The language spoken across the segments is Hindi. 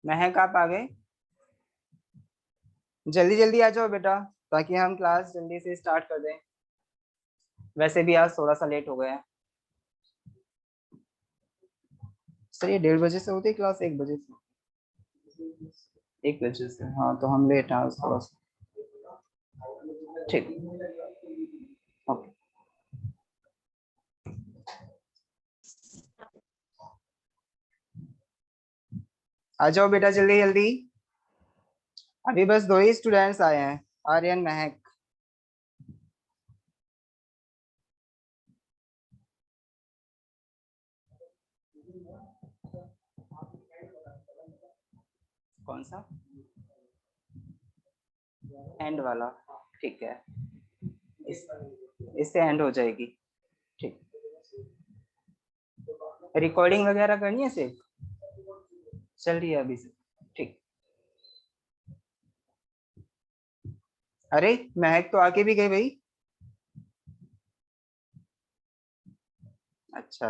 महक आप आ गए? जल्दी जल्दी आ जाओ बेटा, ताकि हम क्लास जल्दी से स्टार्ट कर दें। वैसे भी आज थोड़ा सा लेट हो गया है। सर ये 1:30 से होती है क्लास, 1 बजे से? 1 बजे से, हाँ तो हम लेट हैं आज थोड़ा सा। ठीक, ओके। आ जाओ बेटा जल्दी जल्दी। अभी बस 2 ही स्टूडेंट्स आए हैं, आर्यन महक। कौन सा? एंड वाला? ठीक है, इस इससे एंड हो जाएगी। ठीक, रिकॉर्डिंग वगैरह करनी है सिर्फ? चल रही है अभी से? ठीक। अरे महक तो आके भी गई भाई। अच्छा,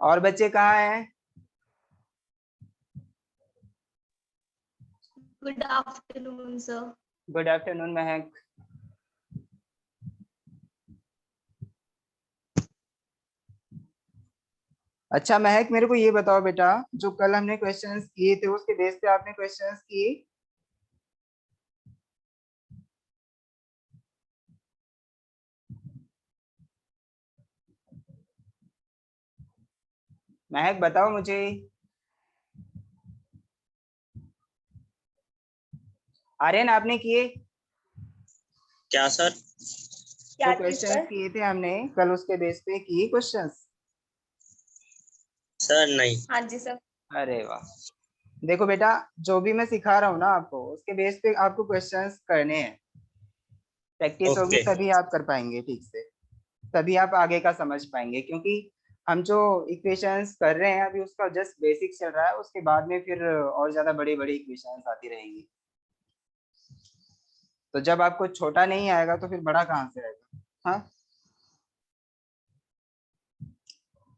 और बच्चे कहाँ हैं? Good afternoon sir. Good afternoon महक। अच्छा महक, मेरे को ये बताओ बेटा, जो कल हमने क्वेश्चंस किए थे उसके बेस पे आपने क्वेश्चंस किए? महक बताओ मुझे। आर्यन आपने किए? क्या सर? जो क्वेश्चंस किए थे हमने कल उसके बेस पे किए क्वेश्चंस? सर नहीं। हाँ जी सर। अरे वाह। देखो बेटा, जो भी मैं सिखा रहा हूँ ना आपको, उसके बेस पे आपको क्वेश्चंस करने हैं। प्रैक्टिस होगी ओके। तभी आप कर पाएंगे ठीक से, तभी आप आगे का समझ पाएंगे। क्योंकि हम जो इक्वेशंस कर रहे हैं अभी उसका जस्ट बेसिक चल रहा है, उसके बाद में फिर और ज्यादा बड़ी बड़ी इक्वेशंस आती रहेंगी। तो जब आपको छोटा नहीं आएगा तो फिर बड़ा कहाँ से आएगा? हाँ,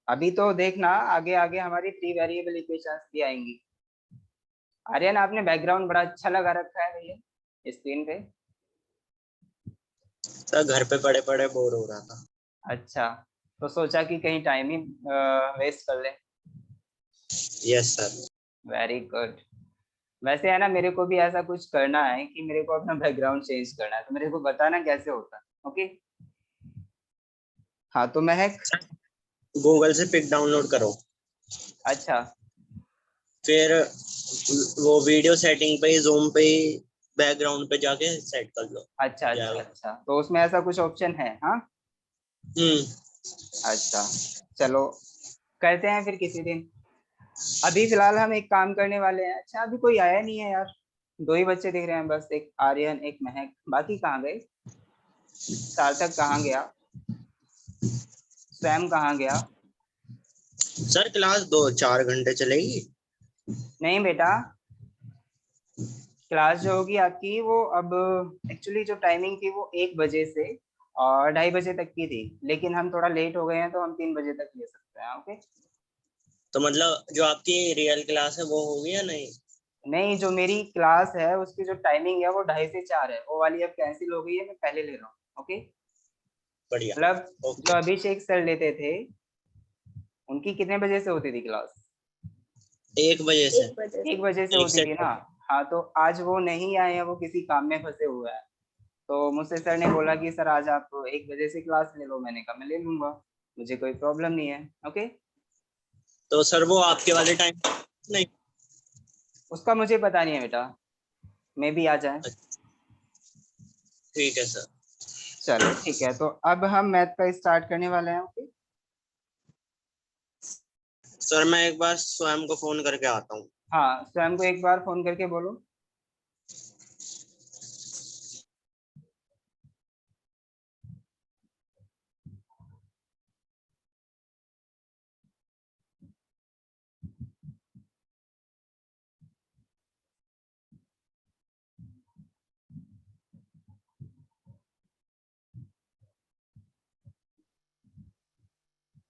अभी तो देखना आगे आगे हमारी 3 वेरिएबल इक्वेशंस भी आएंगी। आर्यन आपने बैकग्राउंड बड़ा अच्छा लगा रखा है भैया स्क्रीन पे। सर घर पे पड़े पड़े बोर हो रहा था। अच्छा, तो सोचा कि कहीं टाइम ही वेस्ट कर ले। Yes sir. Very good. वैसे है ना, मेरे को भी ऐसा कुछ करना है कि मेरे को अपना बैकग्राउंड चेंज करना है, तो मेरे को बताना कैसे होता है। ओके, हाँ तो महक। गूगल से पिक डाउनलोड करो, अच्छा फिर वो वीडियो सेटिंग पे ही, जूम पे ही बैकग्राउंड पे जाके सेट कर लो। अच्छा अच्छा जाएगा। अच्छा, तो उसमें ऐसा कुछ ऑप्शन है? हाँ, हम्म। अच्छा, चलो करते हैं फिर किसी दिन। अभी फिलहाल हम एक काम करने वाले हैं। अच्छा अभी कोई आया नहीं है यार, 2 ही बच्चे दिख रहे हैं बस, एक आर्यन एक महक, बाकी कहाँ गए? सार्थक कहाँ गया? स्वयं कहाँ गया? सर क्लास 2-4 घंटे चलेगी। नहीं बेटा, क्लास जो होगी आपकी वो अब एक्चुअली जो टाइमिंग थी वो 1 बजे से और 2:30 बजे तक की थी, लेकिन हम थोड़ा लेट हो गए हैं तो हम 3 बजे तक ले सकते हैं। ओके, तो मतलब जो आपकी रियल क्लास है वो होगी या नहीं? नहीं जो मेरी क्लास है उसकी जो टाइमिंग है वो 2:30 से 4 है, वो वाली अब कैंसिल हो गई है, मैं पहले ले रहा हूँ। ओके, बढ़िया। मतलब जो ओके। अभिषेक सर लेते थे उनकी कितने बजे से होती थी क्लास? 1 बजे से। 1 बजे से। 1 बजे से एक होती से थी ना? हाँ तो आज वो नहीं आए हैं, वो किसी काम में फंसे हुए हैं। तो मुझसे सर ने बोला कि सर आज आप 1 बजे से क्लास ले लो, मैंने कहा मैं ले लूंगा, मुझे कोई प्रॉब्लम नहीं है। ओके, तो सर वो आपके वाले टाइम नहीं? उसका मुझे पता नहीं है बेटा, मे भी आ जाए। ठीक है सर। चलो ठीक है, तो अब हम मैथ का स्टार्ट करने वाले हैं। ओके, सर मैं एक बार स्वयं को फोन करके आता हूँ। हाँ स्वयं को एक बार फोन करके बोलो।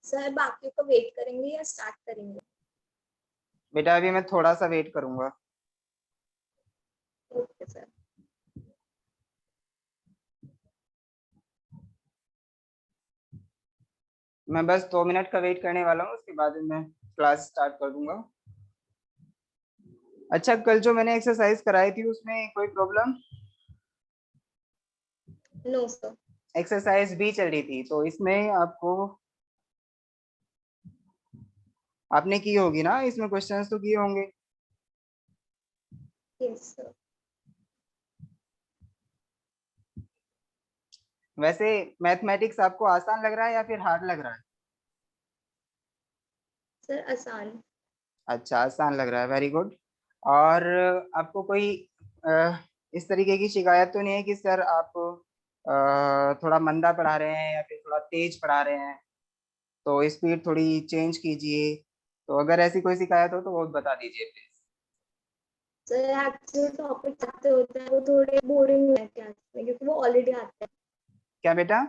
सर बाकी को वेट करेंगे या स्टार्ट करेंगे? बेटा अभी मैं थोड़ा सा वेट करूंगा। Okay sir. मैं बस 2 मिनट का वेट करने वाला हूँ, उसके बाद मैं क्लास स्टार्ट कर दूंगा। अच्छा, कल जो मैंने एक्सरसाइज कराई थी उसमें कोई प्रॉब्लम? No sir. एक्सरसाइज भी चल रही थी, तो इसमें आपको आपने की होगी ना, इसमें क्वेश्चंस तो किए होंगे। Yes sir. वैसे मैथमेटिक्स आपको आसान लग रहा है या फिर हार्ड लग रहा है? सर आसान। अच्छा, आसान लग रहा है, वेरी गुड। और आपको कोई इस तरीके की शिकायत तो नहीं है कि सर आप थोड़ा मंदा पढ़ा रहे हैं या फिर थोड़ा तेज पढ़ा रहे हैं, तो स्पीड थोड़ी चेंज कीजिए? तो अगर ऐसी कोई शिकायत हो तो वो बता दीजिए प्लीज। सर एक्चुअली टॉपिक आते होते हैं वो थोड़े बोरिंग है क्लास में, क्योंकि वो ऑलरेडी आते हैं। क्या बेटा?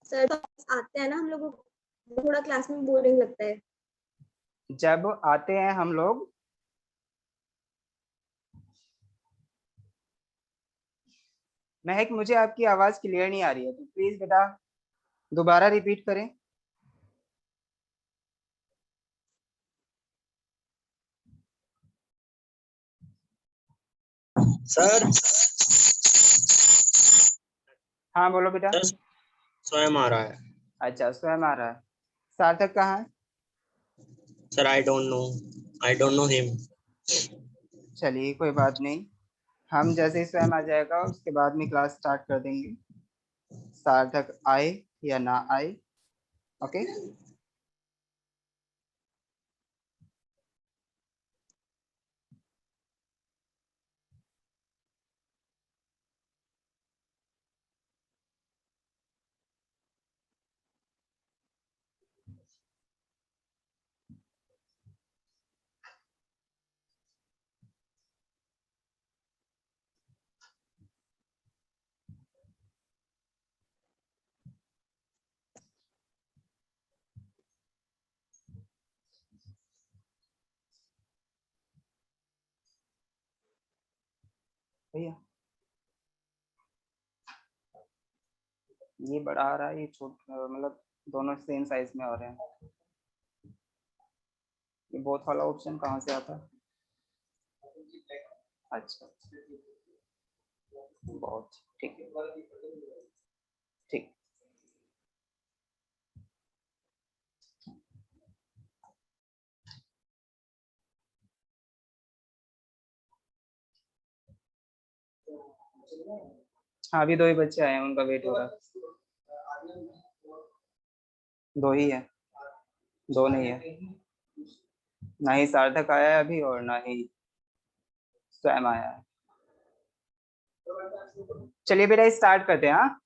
सर टॉपिक्स आते हैं ना हम लोगों को, वो थोड़ा क्लास में बोरिंग लगता है। जब आते हैं हम लोग, महक मुझे आपकी आवाज क्लियर नहीं आ रही है, तो प्लीज बेटा दोबारा रिपीट करें। सर हाँ बोलो बेटा। सर स्वयं आ रहा है। अच्छा, स्वयं आ रहा है। सार्थक कहाँ है? Sir I don't know him. चलिए कोई बात नहीं, हम जैसे ही स्वयं आ जाएगा उसके बाद में क्लास स्टार्ट कर देंगे, सार्थक आए या ना आए। ओके। भैया ये बड़ा आ रहा है, ये छोट मतलब दोनों सेम साइज में आ रहे हैं। ये बोथ वाला ऑप्शन कहाँ से आता है? अच्छा, बहुत ठीक है, ठीक। हाँ अभी 2 ही बच्चे आए हैं, उनका वेट हो रहा है। 2 ही है, 2 नहीं है। ना ही सार्थक आया है अभी और ना ही स्वयं आया है। चलिए बेटा स्टार्ट करते हैं। हाँ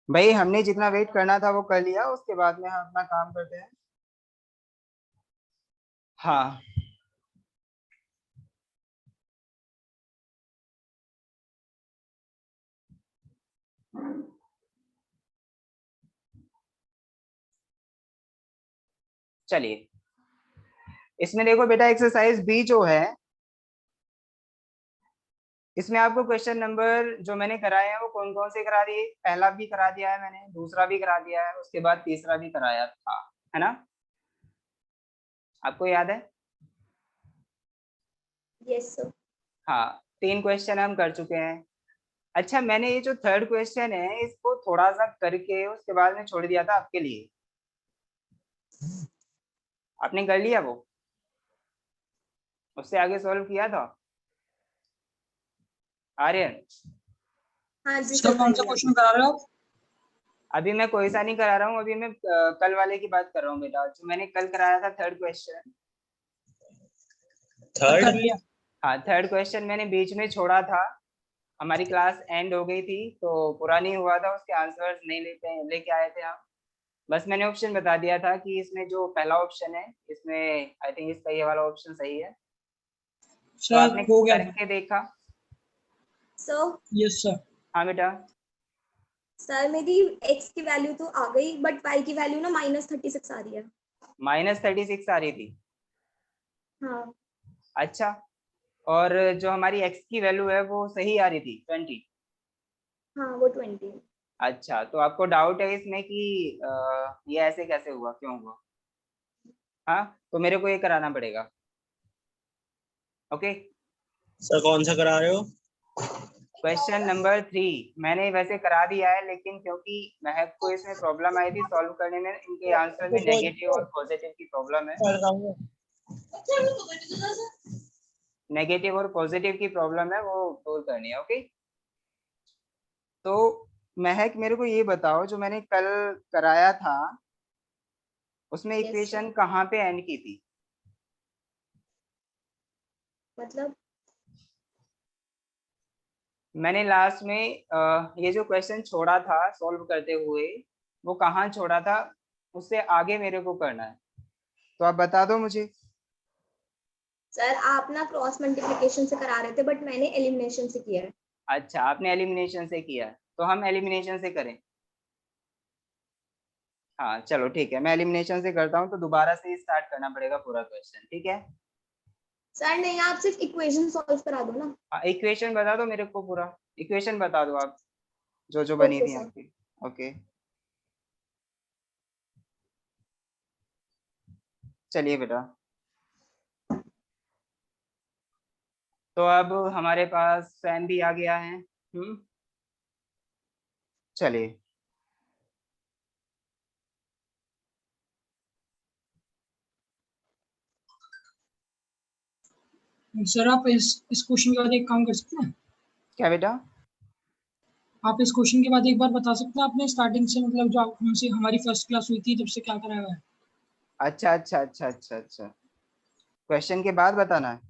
भाई, हमने जितना वेट करना था वो कर लिया, उसके बाद में हम अपना काम करते हैं। हाँ चलिए, इसमें देखो बेटा एक्सरसाइज बी जो है, इसमें आपको क्वेश्चन नंबर जो मैंने कराए हैं वो कौन कौन से करा दिए? पहला भी करा दिया है मैंने, दूसरा भी करा दिया है, उसके बाद तीसरा भी कराया था, है ना? आपको याद है? Yes sir. हाँ, 3 क्वेश्चन हम कर चुके हैं। अच्छा, मैंने ये जो थर्ड क्वेश्चन है इसको थोड़ा सा करके उसके बाद में छोड़ दिया था आपके लिए, आपने कर लिया वो? उससे आगे सॉल्व किया था आर्यन? हाँ जी सर सर कौन कर सा लिया। क्वेश्चन करा रहे हो आप? अभी मैं कोई सा नहीं करा रहा हूँ, अभी मैं कल वाले की बात कर रहा हूँ बेटा, जो मैंने कल कराया था थर्ड क्वेश्चन। सर थर्ड कर लिया। हाँ, थर्ड क्वेश्चन मैंने बीच में छोड़ा था, हमारी क्लास एंड हो गई थी तो पूरा नहीं हुआ था, उसके आंसर्स नहीं लेके आए थे हम। बस मैंने ऑप्शन बता दिया था कि इसमें जो पहला ऑप्शन है इसमें आई थिंक इसका ये वाला ऑप्शन सही है, तो सर आपने हो गया सर। करके देखा? Sir yes sir. हाँ बेटा। सर मेरी x की वैल्यू तो आ गई बट y की वैल्यू ना -36 आ रही है। -36 आ रही थी। हाँ अच्छा, और जो हमारी x की वैल्यू है वो सही आ रही थी 20। हाँ वो 20। अच्छा, तो आपको डाउट है इसमें कि ये ऐसे कैसे हुआ, क्यों हुआ? हाँ, तो मेरे को ये कराना पड़ेगा। ओके, सर कौन सा करा रहे हो? क्वेश्चन नंबर 3 मैंने वैसे करा दिया है, लेकिन क्योंकि महक को इसमें प्रॉब्लम आई थी सॉल्व करने में, इनके आंसर में नेगेटिव और पॉजिटिव की प्रॉब्लम है। नेगेटिव और पॉजिटिव की प्रॉब्लम है, वो दूर करनी है। ओके, तो महक मेरे को ये बताओ, जो मैंने कल कराया था उसमें Yes, इक्वेशन sir. कहाँ पे एंड की थी? मतलब मैंने लास्ट में ये जो क्वेश्चन छोड़ा था सॉल्व करते हुए, वो कहाँ छोड़ा था, उससे आगे मेरे को करना है, तो आप बता दो मुझे। सर आप ना क्रॉस मल्टीप्लिकेशन से करा रहे थे बट मैंने एलिमिनेशन से किया है। अच्छा, आपने एलिमिनेशन से किया है, तो हम एलिमिनेशन से करें। हाँ चलो ठीक है, मैं एलिमिनेशन से करता हूँ, तो दोबारा से स्टार्ट करना पड़ेगा पूरा क्वेश्चन, ठीक है? सर नहीं आप सिर्फ इक्वेशन सॉल्व करा दो ना। हाँ, इक्वेशन बता दो मेरे को, पूरा इक्वेशन बता दो आप, जो जो बनी ओके थी सर। आपकी। ओके, चलिए बेटा। तो अब हमारे पास सैम भी आ गया है। चलिए। सर आप इस क्वेश्चन के बाद एक काम कर सकते हैं। क्या बेटा? आप इस क्वेश्चन के बाद एक बार बता सकते हैं आपने स्टार्टिंग से मतलब जो हमसे हमारी फर्स्ट क्लास हुई थी तब से क्या कराया हुआ है। अच्छा अच्छा अच्छा अच्छा अच्छा, क्वेश्चन के बाद बताना है।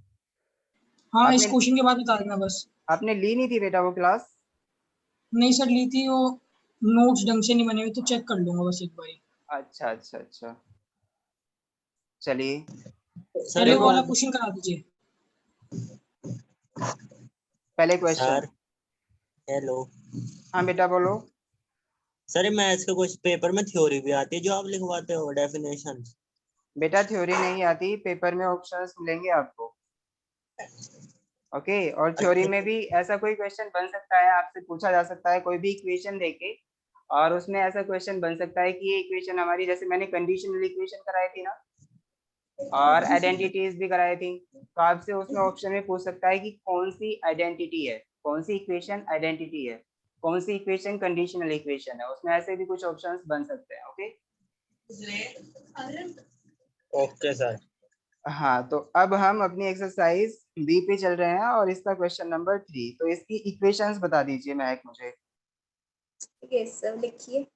हाँ इस आपने क्वेश्चन के बाद बता देना बस। आपने ली नहीं थी बेटा वो क्लास? नहीं सर ली थी, वो नोट्स ढंग से नहीं बने हुए तो चेक कर लूंगा बस एक बार। अच्छा अच्छा अच्छा, चलिए। सर पहले एक वो वाला बात। क्वेश्चन करा दीजिए। पहले क्वेश्चन। Sir hello. हाँ बेटा बोलो। सर मैथ्स के कुछ पेपर में थ्योरी भी आती है जो आप लिखवाते हो, डेफिनेशन। बेटा थ्योरी नहीं आती, पेपर में ऑप्शंस मिलेंगे आपको। ओके, और थ्योरी में भी ऐसा कोई क्वेश्चन बन सकता है, आपसे पूछा जा सकता है कोई भी इक्वेशन देके, और उसमें ऐसा क्वेश्चन बन सकता है कि ये इक्वेशन हमारी, जैसे मैंने कंडीशनल इक्वेशन कराई थी ना, और आइडेंटिटीज भी कराई थी, तो आपसे उसमें ऑप्शन में पूछ सकता है कि कौन सी आइडेंटिटी है, कौन सी इक्वेशन आइडेंटिटी है, कौन सी इक्वेशन कंडीशनल इक्वेशन है, उसमें ऐसे भी कुछ ऑप्शंस बन सकते हैं। Okay, okay sir. हाँ, तो अब हम अपनी एक्सरसाइज बी पे चल रहे हैं, और इसका क्वेश्चन नंबर 3, तो इसकी इक्वेशंस बता दीजिए महक मुझे। यस सर लिखिए।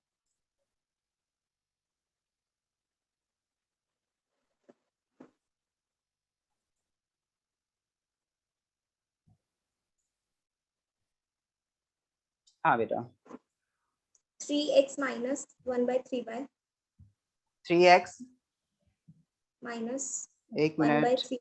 हाँ बेटा। 3x minus 1/3y 3x, minus एक मिनट। 1/3।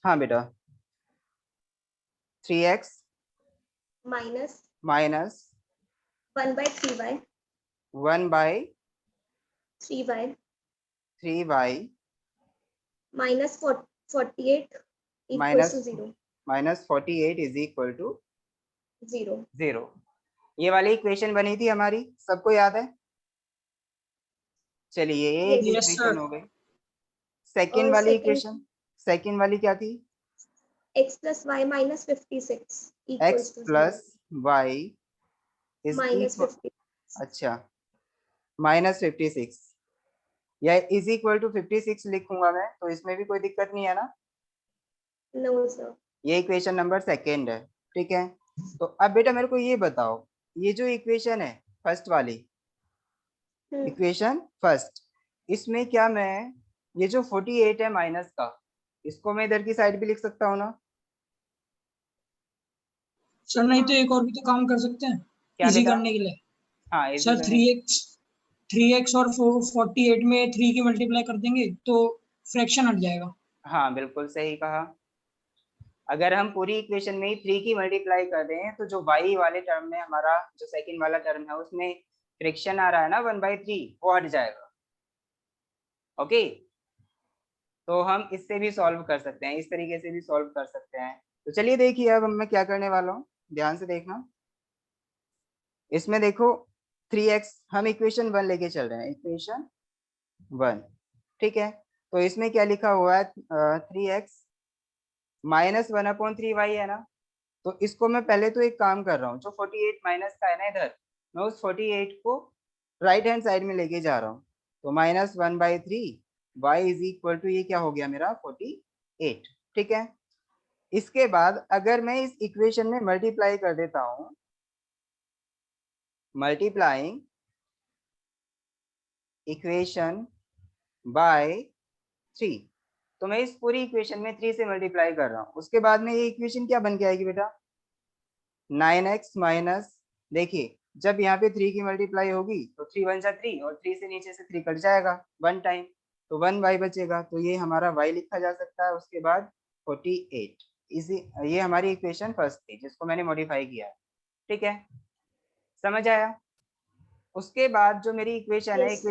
हाँ बेटा, 3x minus minus 1/3y 1/3y 3y minus 48 equals minus two 0। -48 is equal to 0। 0। ये वाली इक्वेशन बनी थी हमारी, सबको याद है? चलिए, ये एक यस यस इक्वेशन सर। हो गई। सेकंड और वाली सेकंड इक्वेशन, सेकंड वाली क्या थी? x plus y minus 56 x equals to 0। Plus Y is minus equal, 50। अच्छा, -56, या इज इक्वल टू 56 लिखूंगा मैं, तो इसमें भी कोई दिक्कत नहीं है ना? No sir. ये इक्वेशन नंबर सेकेंड है, ठीक है? तो अब बेटा मेरे को ये बताओ, ये जो इक्वेशन है फर्स्ट वाली, इक्वेशन फर्स्ट, इसमें क्या मैं ये जो 48 है माइनस का, इसको मैं इधर की साइड भी लिख सकता हूँ ना? सर नहीं तो एक और भी तो काम कर सकते हैं क्या इजी बेटा? करने के लिए। हाँ इजी सर करने। 3x और 48 में 3 की मल्टीप्लाई कर देंगे तो फ्रैक्शन हट जाएगा। हाँ बिल्कुल सही कहा। अगर हम पूरी इक्वेशन में ही 3 की मल्टीप्लाई कर दें तो जो y वाले टर्म में हमारा जो सेकंड वाला टर्म है उसमें फ्रैक्शन आ रहा है ना 1/3, वो हट जाएगा। ओके, तो हम इससे भी सॉल्व कर सकते हैं, इस तरीके से भी सॉल्व कर सकते हैं। तो चलिए देखिए अब मैं क्या करने वाला हूँ, ध्यान से देखना। इसमें देखो 3x हम इक्वेशन 1 लेके चल रहे हैं, इक्वेशन 1, ठीक है। तो इसमें क्या लिखा हुआ है, 3x माइनस 1/3y है ना। तो इसको मैं पहले तो एक काम कर रहा हूँ, जो 48 माइनस का है ना इधर, मैं उस 48 को राइट हैंड साइड में लेके जा रहा हूँ। तो -1/3 y इज इक्वल टू, ये क्या हो गया मेरा 48, ठीक है। इसके बाद अगर मैं इस इक्वेशन में मल्टीप्लाई कर देता हूँ, मल्टीप्लाइंग इक्वेशन बाय 3, तो मैं इस पूरी इक्वेशन में 3 से मल्टीप्लाई कर रहा हूँ। उसके बाद में ये इक्वेशन क्या बन के आएगी बेटा, 9x माइनस, देखिए जब यहाँ पे 3 की मल्टीप्लाई होगी तो 3 1 जा 3 और 3 से नीचे से 3 कट जाएगा 1 टाइम, तो 1y बचेगा, तो ये हमारा y लिखा जा सकता है। उसके बाद 48, इसी ये हमारी इक्वेशन फर्स्ट थी जिसको मैंने मॉडिफाई किया है, ठीक है, समझ आया। उसके बाद जो मेरी इक्वेशन है, Yes, sir.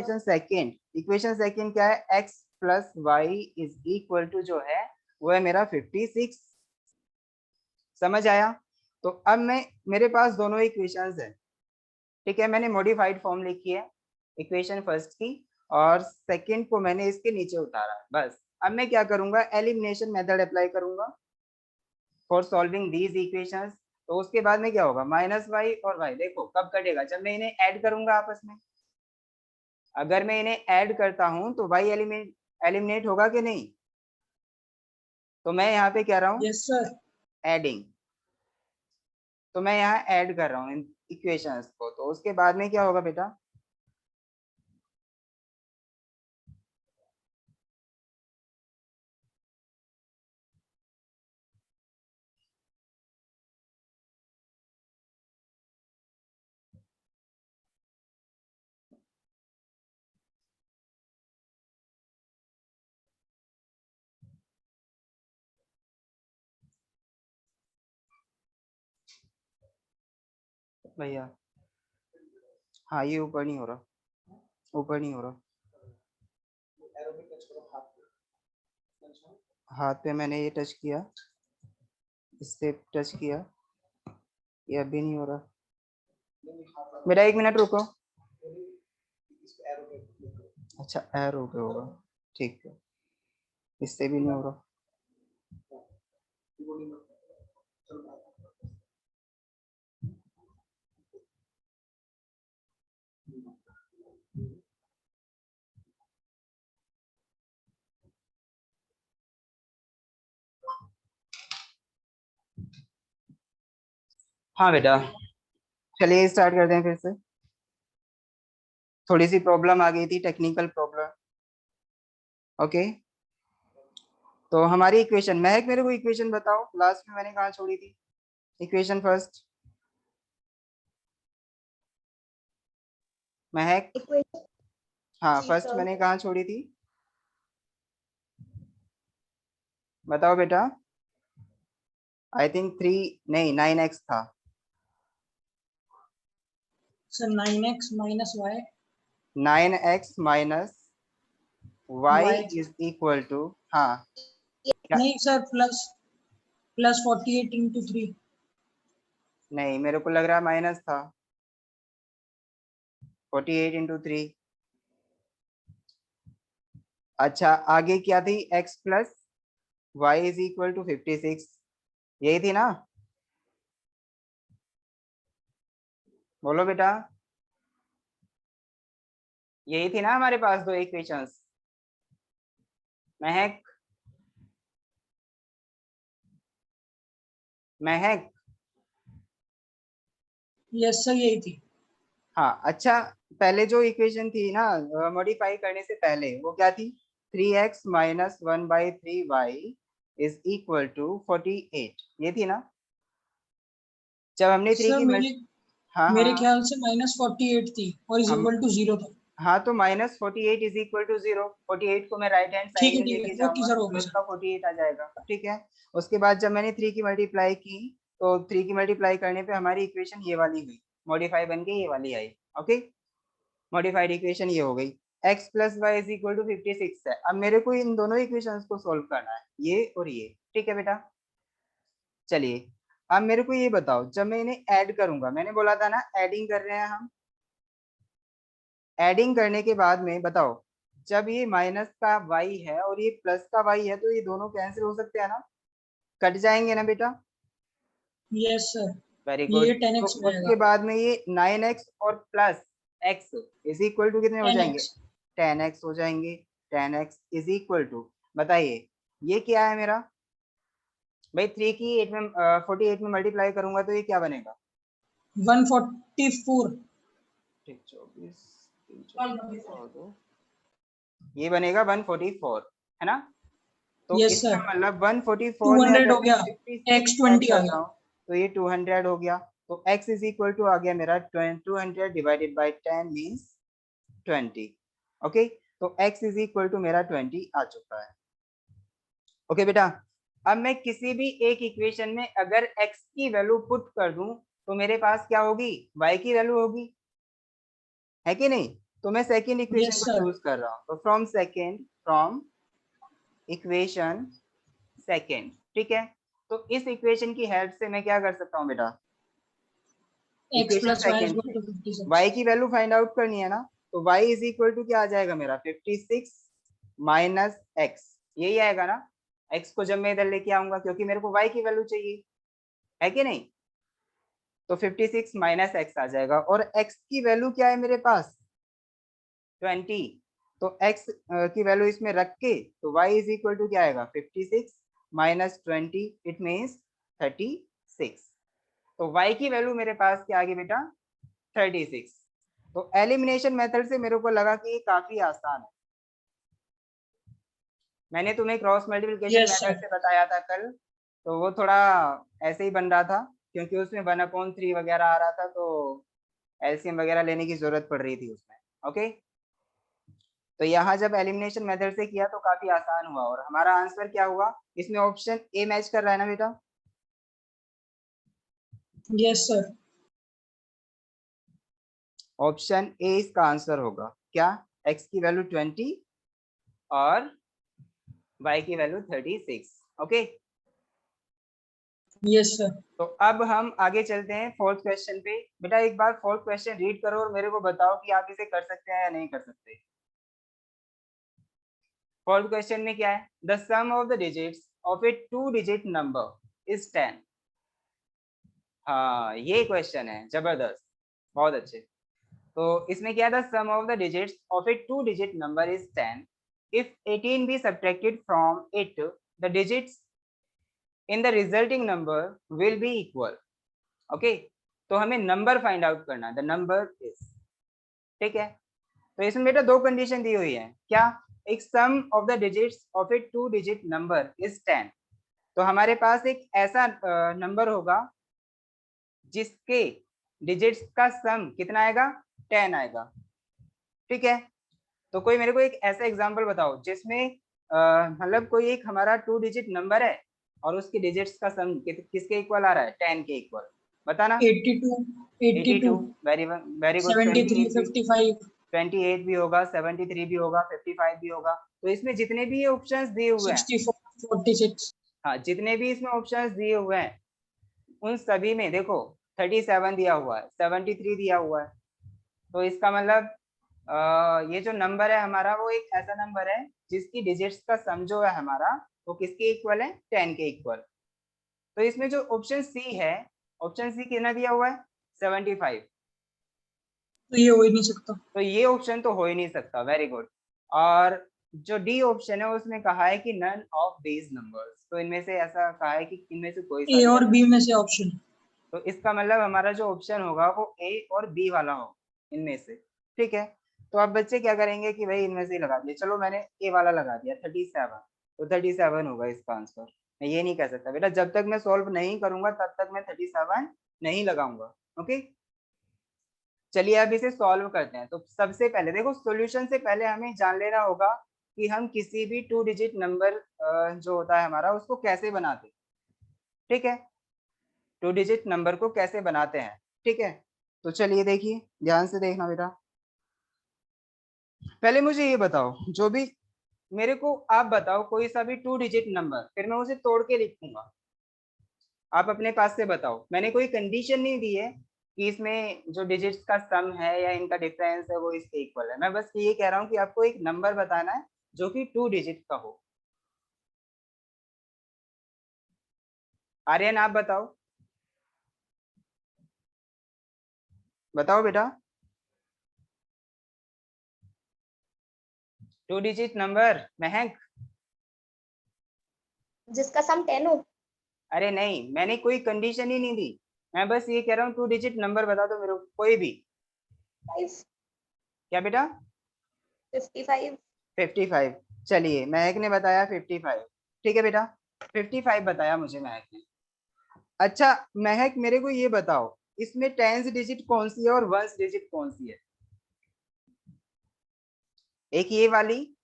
इक्वेशन सेकेंड क्या है, x plus Y is equal to जो है वो है मेरा 56, समझ आया। तो अब मैं, मेरे पास दोनों इक्वेशंस है, ठीक है, मैंने मॉडिफाइड फॉर्म लिखी है इक्वेशन फर्स्ट की, और सेकंड को मैंने इसके नीचे उतारा है, बस। अब मैं क्या करूंगा, एलिमिनेशन मेथड अप्लाई करूंगा फॉर सॉल्विंग दीज इक्वेशंस। तो उसके बाद में क्या होगा, -y और y देखो कब कटेगा, जब मैं इन्हें ऐड करूंगा आपस में। अगर मैं इन्हें ऐड करता हूं तो y एलिमिनेट होगा कि नहीं, तो मैं यहाँ पे कह रहा हूँ यस सर। एडिंग, तो मैं यहाँ ऐड कर रहा हूँ इन इक्वेशंस को। तो उसके बाद में क्या होगा बेटा, भैया हाँ ये ऊपर नहीं हो रहा, ऊपर नहीं हो रहा, हाथ पे मैंने ये टच किया, इससे टच किया, ये अभी नहीं हो रहा बेटा, 1 मिनट रुको। अच्छा एरो पे होगा, ठीक है, इससे भी नहीं हो रहा। हाँ बेटा, चलिए स्टार्ट करते हैं फिर से। थोड़ी सी प्रॉब्लम आ गई थी, टेक्निकल प्रॉब्लम। ओके, तो हमारी इक्वेशन, महक मेरे को इक्वेशन बताओ, लास्ट में मैंने कहाँ छोड़ी थी इक्वेशन फर्स्ट, महक। Equation हाँ जी फर्स्ट sir. मैंने कहाँ छोड़ी थी, बताओ बेटा। आई थिंक 3, नहीं 9x था। Sir 9x minus Y 9x minus y Y is equal to, हाँ क्या, नहीं सर, प्लस 48 इंटू 3। नहीं मेरे को लग रहा है माइनस था, 48 इंटू 3। अच्छा आगे क्या थी, x plus Y is equal to 56, यही थी ना, बोलो बेटा, यही थी ना हमारे पास दो इक्वेशंस, महक, महक। यस सर यही थी। हाँ अच्छा, पहले जो इक्वेशन थी ना मॉडिफाई करने से पहले, वो क्या थी, 3x minus 1/3y is equal to 48, ये थी ना। जब हमने 3 सर की मेरे हाँ मेरे हाँ ख्याल से -48 थी और इज हम इक्वल टू 0 था। हाँ तो -48 इज इक्वल टू 0। 48 को मैं राइट हैंड साइड में ठीक लेके है, ओके जाऊंगा सर, तो ओके सर। इसका 48 आ जाएगा। ठीक है, उसके बाद जब मैंने 3 की मल्टीप्लाई की तो 3 की मल्टीप्लाई करने पे हमारी इक्वेशन ये वाली हुई, मॉडिफाई बन के ये वाली आई। ओके, मॉडिफाइड इक्वेशन ये हो गई। x plus Y is equal to 56 है। अब मेरे को इन दोनों इक्वेशंस को सोल्व करना है, ये और ये। ठीक है बेटा, चलिए अब मेरे को ये बताओ, जब मैं इन्हें ऐड करूंगा, मैंने बोला था ना एडिंग कर रहे हैं हम, एडिंग करने के बाद में बताओ, जब ये माइनस का y है और ये प्लस का y है तो ये दोनों कैंसिल हो सकते हैं ना, कट जाएंगे ना बेटा। Yes sir, very good. ये तो 10x उसके बनेगा। बाद में ये 9x और plus x is equal to कितने हो जाएंगे, 10x। 10x हो जाएंगे। 10x इज इक्वल टू, बताइए ये क्या है मेरा भाई, 3 की 8 में 48 में मल्टीप्लाई करूंगा तो ये क्या बनेगा, 144। ठीक 24 ये बनेगा 144 है ना। तो यस इसका सर, मतलब 144 में 200 अगर हो मैं गया, 56 x ऐड 20 आ करता गया। हूँ तो ये 200 हो गया। तो x इज इक्वल टू आ गया मेरा 200 डिवाइडेड बाय 10 मींस 20। ओके, तो x इज इक्वल टू मेरा 20 आ चुका है। ओके बेटा, अब मैं किसी भी एक इक्वेशन में अगर x की वैल्यू पुट कर दूं तो मेरे पास क्या होगी, y की वैल्यू होगी, है कि नहीं। तो मैं सेकंड इक्वेशन यस को सर। चूज कर रहा हूं, तो फ्रॉम इक्वेशन सेकंड। ठीक है, तो इस इक्वेशन की हेल्प से मैं क्या कर सकता हूँ बेटा, x equation plus Y is second equal से टू 56। y की वैल्यू फाइंड आउट करनी है ना। तो y इज इक्वल टू क्या आ जाएगा मेरा, 56 माइनस x, यही आएगा ना। x को जब मैं इधर लेके आऊंगा क्योंकि मेरे को y की वैल्यू चाहिए, है कि नहीं। तो 56 माइनस x आ जाएगा और x की वैल्यू क्या है मेरे पास, 20। तो x की वैल्यू इसमें रख के तो y इज इक्वल टू क्या आएगा, 56 माइनस 20 इट मीन्स 36। तो y की वैल्यू मेरे पास क्या आ गई बेटा, 36। तो एलिमिनेशन मेथड से मेरे को लगा कि ये काफी आसान है। मैंने तुम्हें cross multiplication yes method sir. से बताया था कल, तो वो थोड़ा ऐसे ही बन रहा था क्योंकि उसमें 1/3 वगैरह आ रहा था, तो एलसीएम वगैरह लेने की जरूरत पड़ रही थी उसमें। ओके, तो यहाँ जब एलिमिनेशन मेथड से किया तो काफी आसान हुआ और हमारा आंसर क्या हुआ, इसमें ऑप्शन ए मैच कर रहा है ना बेटा। Yes sir. ऑप्शन ए इसका आंसर होगा क्या, x की वैल्यू 20 और y की वैल्यू 36। Okay, yes sir. तो अब हम आगे चलते हैं फोर्थ क्वेश्चन पे। बेटा एक बार फोर्थ क्वेश्चन रीड करो और मेरे को बताओ कि आप इसे कर सकते हैं या नहीं कर सकते। फोर्थ क्वेश्चन में क्या है, the sum of the digits of a 2 digit number is 10। हाँ ये क्वेश्चन है जबरदस्त, बहुत अच्छे। तो इसमें क्या था, sum of the digits of a 2 digit number is 10 if 18 be subtracted from it the digits in the resulting number will be equal. Okay, तो हमें नंबर फाइंड आउट करना है, द नंबर इज। ठीक है, तो इसमें बेटा दो कंडीशन दी हुई है, क्या, एक sum of the digits of a 2 digit number is 10। तो हमारे पास एक ऐसा नंबर होगा जिसके डिजिट्स का सम कितना आएगा, 10 आएगा। ठीक है, तो कोई मेरे को एक ऐसा एग्जांपल बताओ जिसमें मतलब कोई एक हमारा 2 डिजिट नंबर है और उसके डिजिट्स का सम किसके इक्वल आ रहा है, 10 के इक्वल, बताना। 82, 82, 82, वेरी वेरी गुड। 73, 28 भी, 55। 28 भी होगा, 73 भी होगा, 55 भी होगा। तो इसमें जितने भी ऑप्शंस दिए हुए हैं, 64, 46। हाँ जितने भी इसमें ऑप्शंस दिए हुए हैं उन सभी में देखो 37 दिया हुआ है, 73 दिया हुआ है। तो इसका मतलब ये जो नंबर है हमारा वो एक ऐसा नंबर है जिसकी डिजिट्स का सम जो है हमारा वो किसके इक्वल है, 10 के इक्वल। तो इसमें जो ऑप्शन सी है, ऑप्शन सी कितना दिया हुआ है, 75। तो ये हो ही नहीं सकता। तो ये ऑप्शन तो हो ही नहीं सकता, वेरी गुड। और जो डी ऑप्शन है उसमें कहा है कि नन ऑफ दीज नंबर्स, तो इनमें से ऐसा कहा है कि इनमें से कोई सा ए भी और नहीं। बी में से ऑप्शन। तो इसका मतलब हमारा जो ऑप्शन होगा वो ए और बी वाला हो इनमें से। ठीक है, तो अब बच्चे क्या करेंगे कि भाई इनमें से ही लगा दिया, चलो मैंने ए वाला लगा दिया 37, तो 37 होगा इसका आंसर। मैं ये नहीं कह सकता बेटा, जब तक मैं सॉल्व नहीं करूंगा तब तक मैं 37 नहीं लगाऊंगा। ओके, चलिए अब इसे सॉल्व करते हैं। तो सबसे पहले देखो, सॉल्यूशन से पहले हमें जान लेना होगा कि हम किसी भी 2 डिजिट नंबर जो होता है हमारा, उसको कैसे बनाते हैं। ठीक है, 2 डिजिट नंबर को कैसे बनाते हैं। ठीक है, तो चलिए देखिए, ध्यान से देखना बेटा। पहले मुझे ये बताओ, जो भी मेरे को आप बताओ कोई सा भी 2 डिजिट नंबर, फिर मैं उसे तोड़ के लिखूंगा। आप अपने पास से बताओ, मैंने कोई कंडीशन नहीं दी है कि इसमें जो डिजिट्स का सम है या इनका डिफरेंस है वो इसके इक्वल है। मैं बस ये कह रहा हूँ कि आपको एक नंबर बताना है जो कि 2 डिजिट का हो। आर्यन आप बताओ, बताओ बेटा। 2 डिजिट नंबर महक। जिसका सम 10 हो। अरे नहीं, मैंने कोई कंडीशन ही नहीं दी, मैं बस ये कह रहा हूँ 2 डिजिट नंबर बता दो मेरे को कोई भी। 5 क्या बेटा? 55 55। चलिए, महक ने बताया 55। ठीक है बेटा, 55 बताया मुझे महक ने। अच्छा महक, मेरे को ये बताओ, इसमें टेंस डिजिट कौन सी है और वंस डिजिट कौन सी है? एक ये वाली,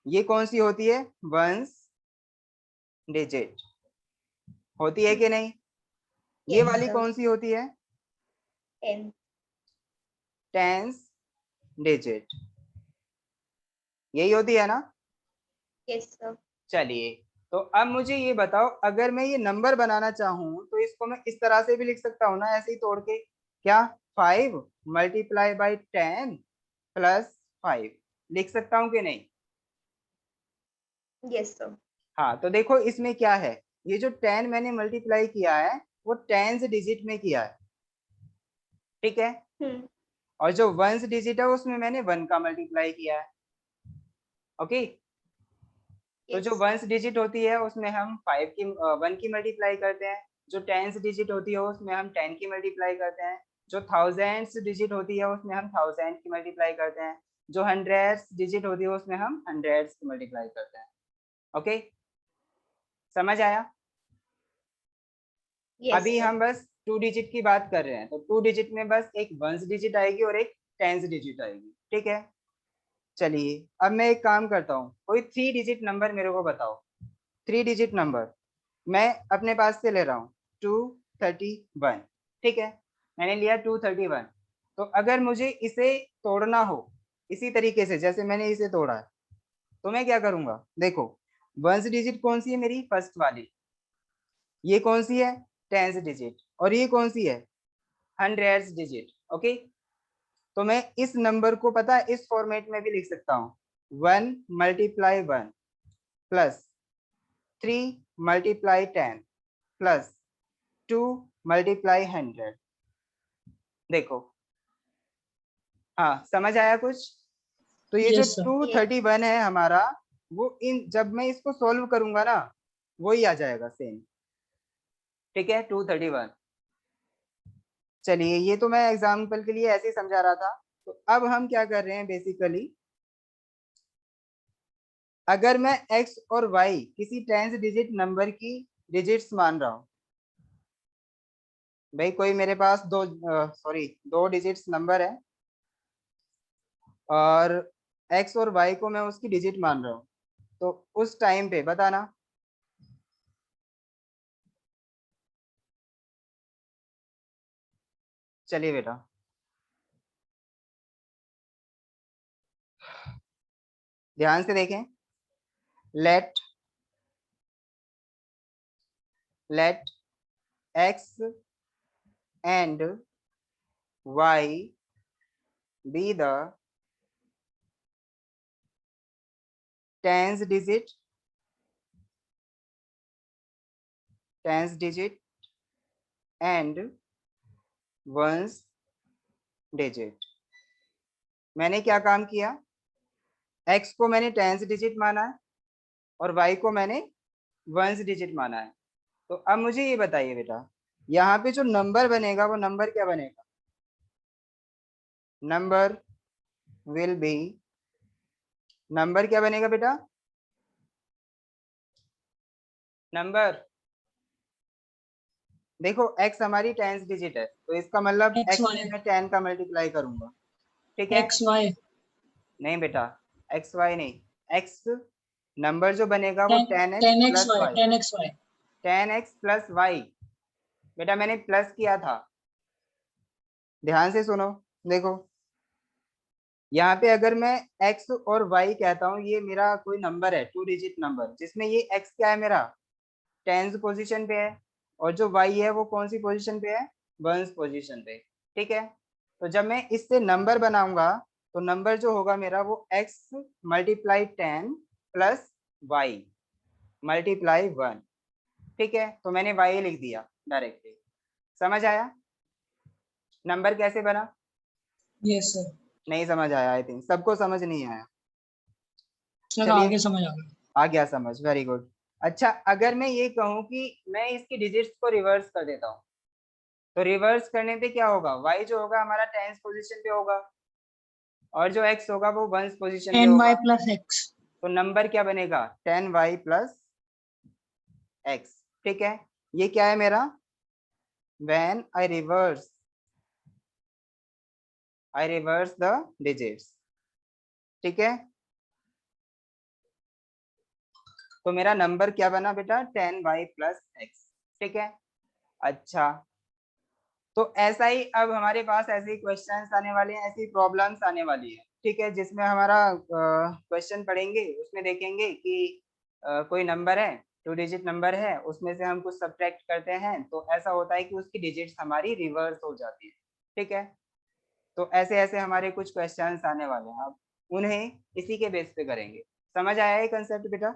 ये कौन सी होती है? वंस डिजिट होती है कि नहीं? ये Yes, वाली sir. कौन सी होती है? 10. टेंस डिजिट, यही होती है ना? Yes, sir. चलिए, तो अब मुझे ये बताओ, अगर मैं ये नंबर बनाना चाहूँ तो इसको मैं इस तरह से भी लिख सकता हूँ ना, ऐसे ही तोड़ के। क्या? 5 मल्टीप्लाई बाई 10 प्लस 5 लिख सकता हूँ कि नहीं? Yes, sir. हाँ, तो देखो इसमें क्या है, ये जो 10 मैंने मल्टीप्लाई किया है वो टेंस डिजिट में किया है। ठीक है, Hmm. और जो वंस डिजिट है उसमें मैंने 1 का मल्टीप्लाई किया है। ओके, तो जो Yes. वंस डिजिट होती है उसमें हम 5 की 1 की मल्टीप्लाई करते हैं, जो टेंस डिजिट होती है उसमें हम 10 की मल्टीप्लाई करते हैं, जो थाउजेंड्स डिजिट होती है उसमें हम थाउजेंड की मल्टीप्लाई करते हैं, जो हंड्रेड्स डिजिट होती है उसमें हम हंड्रेड्स की मल्टीप्लाई करते हैं। ओके, समझ आया? Yes, अभी sir. हम बस 2 डिजिट की बात कर रहे हैं, तो 2 डिजिट में बस एक वंस डिजिट आएगी और एक टेंस डिजिट आएगी। ठीक है, चलिए अब मैं एक काम करता हूँ, कोई 3 डिजिट नंबर मेरे को बताओ। 3 डिजिट नंबर मैं अपने पास से ले रहा हूँ, 231। ठीक है, मैंने लिया 231। तो अगर मुझे इसे तोड़ना हो इसी तरीके से जैसे मैंने इसे तोड़ा है, तो मैं क्या करूंगा? देखो, वंस डिजिट कौन सी है मेरी? फर्स्ट वाली। ये कौन सी है? Tens digit. और ये कौन सी है? Hundreds digit. ओके, तो मैं इस नंबर को पता है इस फॉर्मेट में भी लिख सकता हूँ, 1 multiply 1 plus 3 multiply 10 plus 2 multiply 100। देखो, हाँ समझ आया कुछ? तो ये जो यस सर। 231 है हमारा, वो इन जब मैं इसको सॉल्व करूंगा ना, वही आ जाएगा सेम। ठीक है, 231। चलिए, ये तो मैं एग्जाम्पल के लिए ऐसे ही समझा रहा था। तो अब हम क्या कर रहे हैं बेसिकली, अगर मैं x और y किसी टेंस डिजिट नंबर की डिजिट्स मान रहा हूँ, भाई कोई मेरे पास दो डिजिट्स नंबर है और x और y को मैं उसकी डिजिट मान रहा हूँ, तो उस टाइम पे बताना। चलिए बेटा, ध्यान से देखें। Let let x and y be the tens digit and ones digit। मैंने क्या काम किया? x को मैंने टेंस डिजिट माना है और y को मैंने वंस डिजिट माना है। तो अब मुझे ये बताइए बेटा, यहाँ पे जो नंबर बनेगा वो नंबर क्या बनेगा? नंबर विल बी, नंबर क्या बनेगा बेटा? नंबर देखो x हमारी टेंस डिजिट है, तो इसका मतलब एक्स x वाई से मैं 10 का मल्टीप्लाई करूंगा, ठीक है। एक्स वाई नहीं बेटा, x y नहीं, x नंबर जो बनेगा वो 10x ten X plus Y Y, 10x y 10x plus Y. बेटा मैंने प्लस किया था, ध्यान से सुनो। देखो यहाँ पे अगर मैं x और y कहता हूँ, ये मेरा कोई नंबर है 2 डिजिट नंबर, जिसमें ये x क्या है मेरा, टेंस पोजीशन पे है, और जो y है वो कौन सी पोजीशन पे है, वंस पोजीशन पे, ठीक है। तो जब मैं इससे नंबर बनाऊंगा, तो नंबर जो होगा मेरा वो x multiply 10 plus Y multiply 1, ठीक है। तो मैंने y लिख दिया डायरेक्टली, समझ आया नंबर कैसे बना? यस सर नहीं समझ आया, आई थिंक सबको समझ नहीं आया। सर चलिए आगे समझ आ गया। आ गया समझ, वेरी गुड। अच्छा अगर मैं ये कहूँ कि मैं इसकी डिजिट्स को रिवर्स कर देता हूँ, तो रिवर्स करने पे क्या होगा, y जो होगा हमारा टेंस पोजीशन पे होगा, और जो x होगा वो वंस पोजीशन पे 10y होगा, प्लस एक्स तो नंबर क्या बनेगा 10y प्लस x, ठीक है। ये क्या है मेरा, when I reverse the digits, ठीक है। तो मेरा नंबर क्या बना बेटा 10y प्लस x, ठीक है। अच्छा तो ऐसा ही अब हमारे पास ऐसे ही क्वेश्चंस आने वाले हैं, ऐसी प्रॉब्लम्स आने वाली है, ठीक है, जिसमें हमारा क्वेश्चन पढ़ेंगे, उसमें देखेंगे कि कोई नंबर है 2 डिजिट नंबर है, उसमें से हम कुछ सब्ट्रैक्ट करते हैं, तो ऐसा होता है कि उसकी डिजिट्स हमारी रिवर्स हो जाती है, ठीक है। तो ऐसे ऐसे हमारे कुछ क्वेश्चंस आने वाले हैं, अब उन्हें इसी के बेस पे करेंगे। समझ आया ये कंसेप्ट बेटा?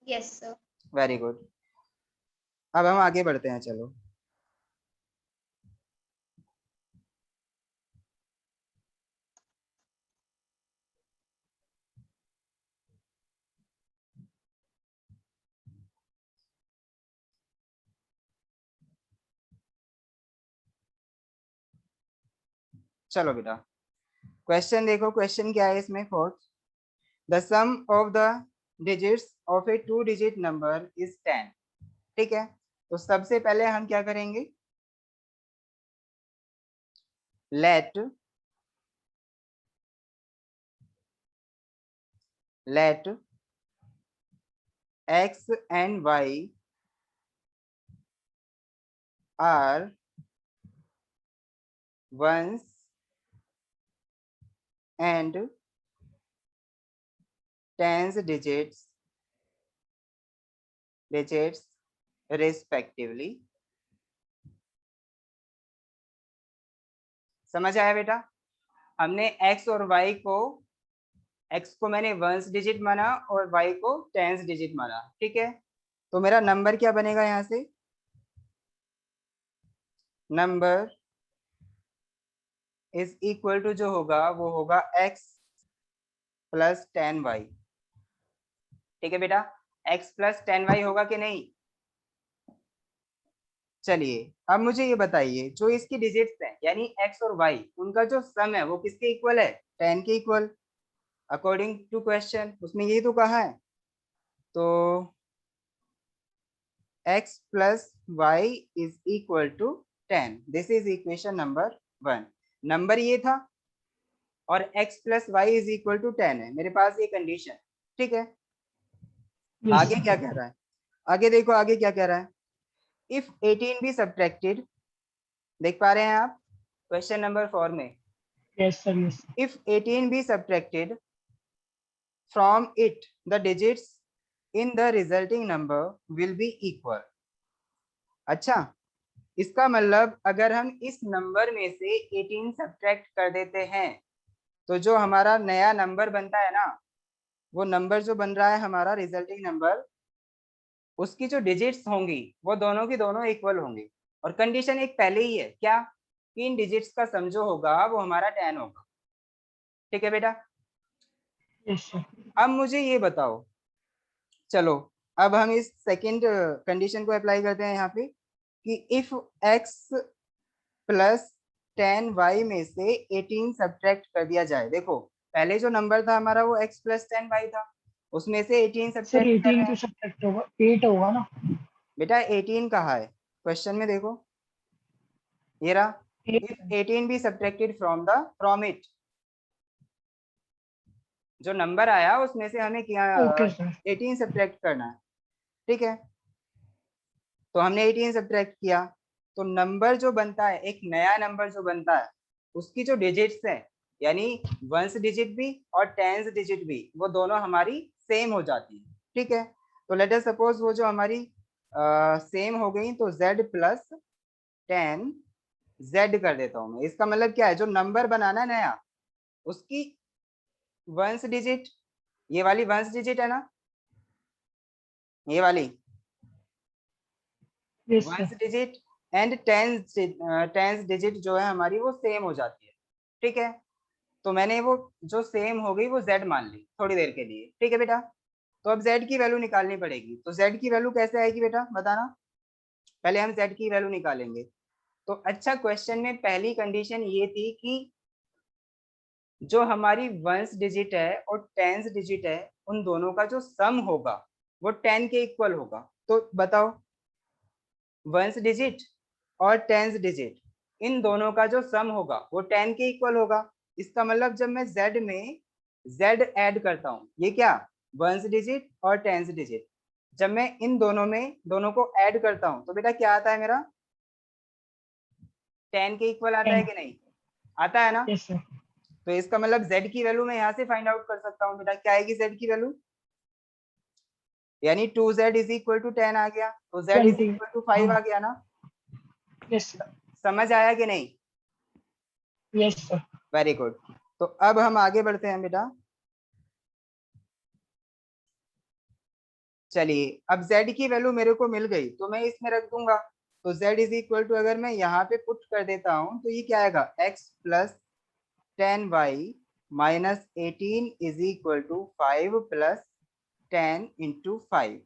Yes sir. Very good. अब हम आगे बढ़ते हैं, चलो। चलो बेटा क्वेश्चन देखो, क्वेश्चन क्या है इसमें, fourth, the sum of the digits of a 2 digit number is 10, ठीक है। तो सबसे पहले हम क्या करेंगे, let x and y are ones and tens digits respectively। समझ आया बेटा? हमने x और y को, x को मैंने वंस डिजिट माना और y को टेंस डिजिट माना, ठीक है। तो मेरा नंबर क्या बनेगा यहाँ से, नंबर इज इक्वल टू जो होगा वो होगा x प्लस 10y, ठीक है बेटा। x प्लस 10y होगा कि नहीं? चलिए अब मुझे ये बताइए, जो इसकी डिजिट्स हैं यानी x और y, उनका जो सम है वो किसके इक्वल है, 10 के इक्वल, अकॉर्डिंग टू क्वेश्चन, उसमें यही तो कहा है। तो x plus y is equal to 10, this is equation number 1। Number ये था और x plus Y is equal to 10 है, मेरे पास ये कंडीशन, ठीक है। आगे क्या कह रहा है, आगे देखो आगे क्या कह रहा है, इफ 18 बी सब्ट्रैक्टेड, देख पा रहे हैं आप क्वेश्चन नंबर 4 में, yes sir yes if 18 be subtracted from it, the digits in the resulting number will be equal। अच्छा इसका मतलब अगर हम इस नंबर में से 18 सब्ट्रैक्ट कर देते हैं, तो जो हमारा नया नंबर बनता है ना, वो नंबर जो बन रहा है हमारा रिजल्टिंग नंबर, उसकी जो डिजिट्स होंगी वो दोनों की दोनों इक्वल होंगी। और कंडीशन एक पहले ही है क्या, कि इन डिजिट्स का सम जो होगा वो हमारा 10 होगा, ठीक है बेटा। यस सर अब मुझे ये बताओ, चलो अब हम इस सेकंड कंडीशन को अप्लाई करते हैं यहाँ पे, कि इफ x प्लस 10y में से 18 सब्ट्रैक्ट कर दिया जाए। देखो पहले जो नंबर था हमारा वो x प्लस 10y था, उसमें से 18 सर सब्ट्रैक्ट कर 18 रहे क्यों हैं। सब्ट्रैक्ट होगा 8 होगा ना बेटा 18 कहाँ है, क्वेश्चन में देखो, ये रहा, if 18 be subtracted from it, जो नंबर आया उसमें से हमें क्या ओके सर 18 सब्ट्रैक्ट करना है, ठीक है। तो हमने 18 सब्ट्रैक्ट किया, तो नंबर जो बनता है, एक नया नंबर जो बनता है, उसकी जो डिजिट्स है, यानी वंस डिजिट भी और टेंस डिजिट भी, वो दोनों हमारी सेम हो जाती है, ठीक है। तो लेट अस सपोज वो जो हमारी सेम हो गई, तो z प्लस 10 z कर देता हूँ मैं। इसका मतलब क्या है, जो नंबर बनाना है नया, उसकी वंस डिजिट, ये वाली वंस डिजिट है ना, ये वाली yes ones sir digit and tens digit जो है हमारी, वो सेम हो जाती है, ठीक है। तो मैंने वो जो सेम हो गई वो z मान ली थोड़ी देर के लिए, ठीक है बेटा। तो अब z की वैल्यू निकालनी पड़ेगी। तो z की वैल्यू कैसे आएगी बेटा, बताना। पहले हम z की वैल्यू निकालेंगे। तो अच्छा, क्वेश्चन में पहली कंडीशन ये थी कि जो हमारी वंस डिजिट है और टेंस डिजिट है, उन दोनों का जो सम होगा वो 10 के इक्वल होगा। तो बताओ, वंस डिजिट और टेंस डिजिट, इन दोनों का जो सम होगा वो 10 के इक्वल होगा। इसका मतलब जब मैं z में z ऐड करता हूँ, ये क्या, वंस डिजिट और टेंस डिजिट, जब मैं इन दोनों में दोनों को ऐड करता हूँ, तो बेटा क्या आता है मेरा, 10 के इक्वल आता है कि नहीं, आता है ना। यस सर तो इसका मतलब z की वैल्यू मैं यहाँ से फाइंड आउट कर सकता हूँ बेटा, क्या आएगी z की वैल्यू, यानी 2z इज इक्वल टू 10 आ गया, तो z इज 20 इक्वल टू 5 आ गया ना। यस समझ आया कि नहीं, यस सर वेरी गुड। तो अब हम आगे बढ़ते हैं बेटा। चलिए, अब z की वैल्यू मेरे को मिल गई, तो मैं इसमें रख दूंगा। तो z इज इक्वल टू, अगर मैं यहाँ पे पुट कर देता हूँ, तो ये क्या आएगा, x plus 10y minus 18 is equal to 5 plus 10 into 5,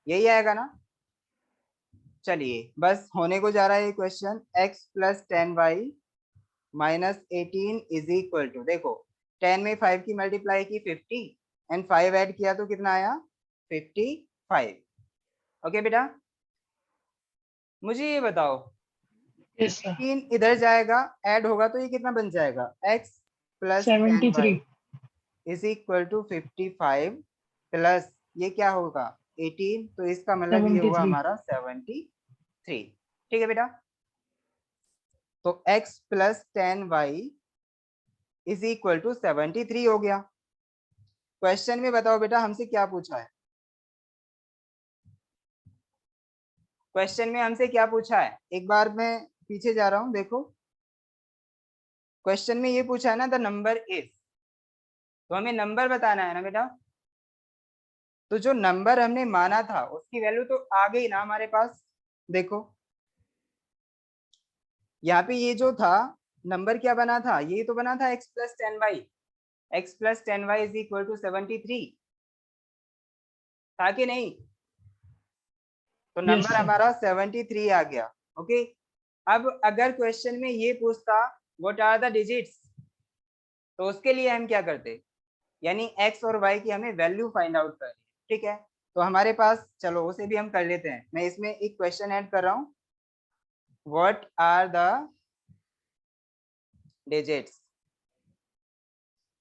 यही आएगा ना। चलिए, बस होने को जा रहा है ये question. x plus 10y minus 18 is equal to, देखो 10 में 5 की मल्टीप्लाई की 50 एंड 5 ऐड किया तो कितना आया, 55। ओके बेटा, मुझे ये बताओ, यस सर 18 इधर जाएगा, ऐड होगा तो ये कितना बन जाएगा, x plus 10y 73 is equal to 55 plus ये क्या होगा 18, तो इसका मतलब ये हुआ 73 हमारा 73, ठीक है बेटा। तो x plus 10y is equal to 73 हो गया। क्वेश्चन में बताओ बेटा हमसे क्या पूछा है, क्वेश्चन में हमसे क्या पूछा है, एक बार मैं पीछे जा रहा हूं, देखो क्वेश्चन में ये पूछा है ना, द नंबर इज, तो हमें नंबर बताना है ना बेटा। तो जो नंबर हमने माना था उसकी वैल्यू तो आ गई ना हमारे पास। देखो यहाँ पे ये जो था नंबर क्या बना था, ये तो बना था x plus 10y, x plus 10y is equal to 73, था कि नहीं। तो यस नंबर सर हमारा 73 आ गया। ओके, अब अगर क्वेश्चन में ये पूछता व्हाट आर द डिजिट्स, तो उसके लिए हम क्या करते, यानी x और y की हमें वैल्यू फाइंड आउट करनी है, ठीक है। तो हमारे पास, चलो उसे भी हम कर लेते हैं। मैं इसमें एक क्वेश्चन ऐड कर रहा हूँ, व्हाट आर द डिजिट्स,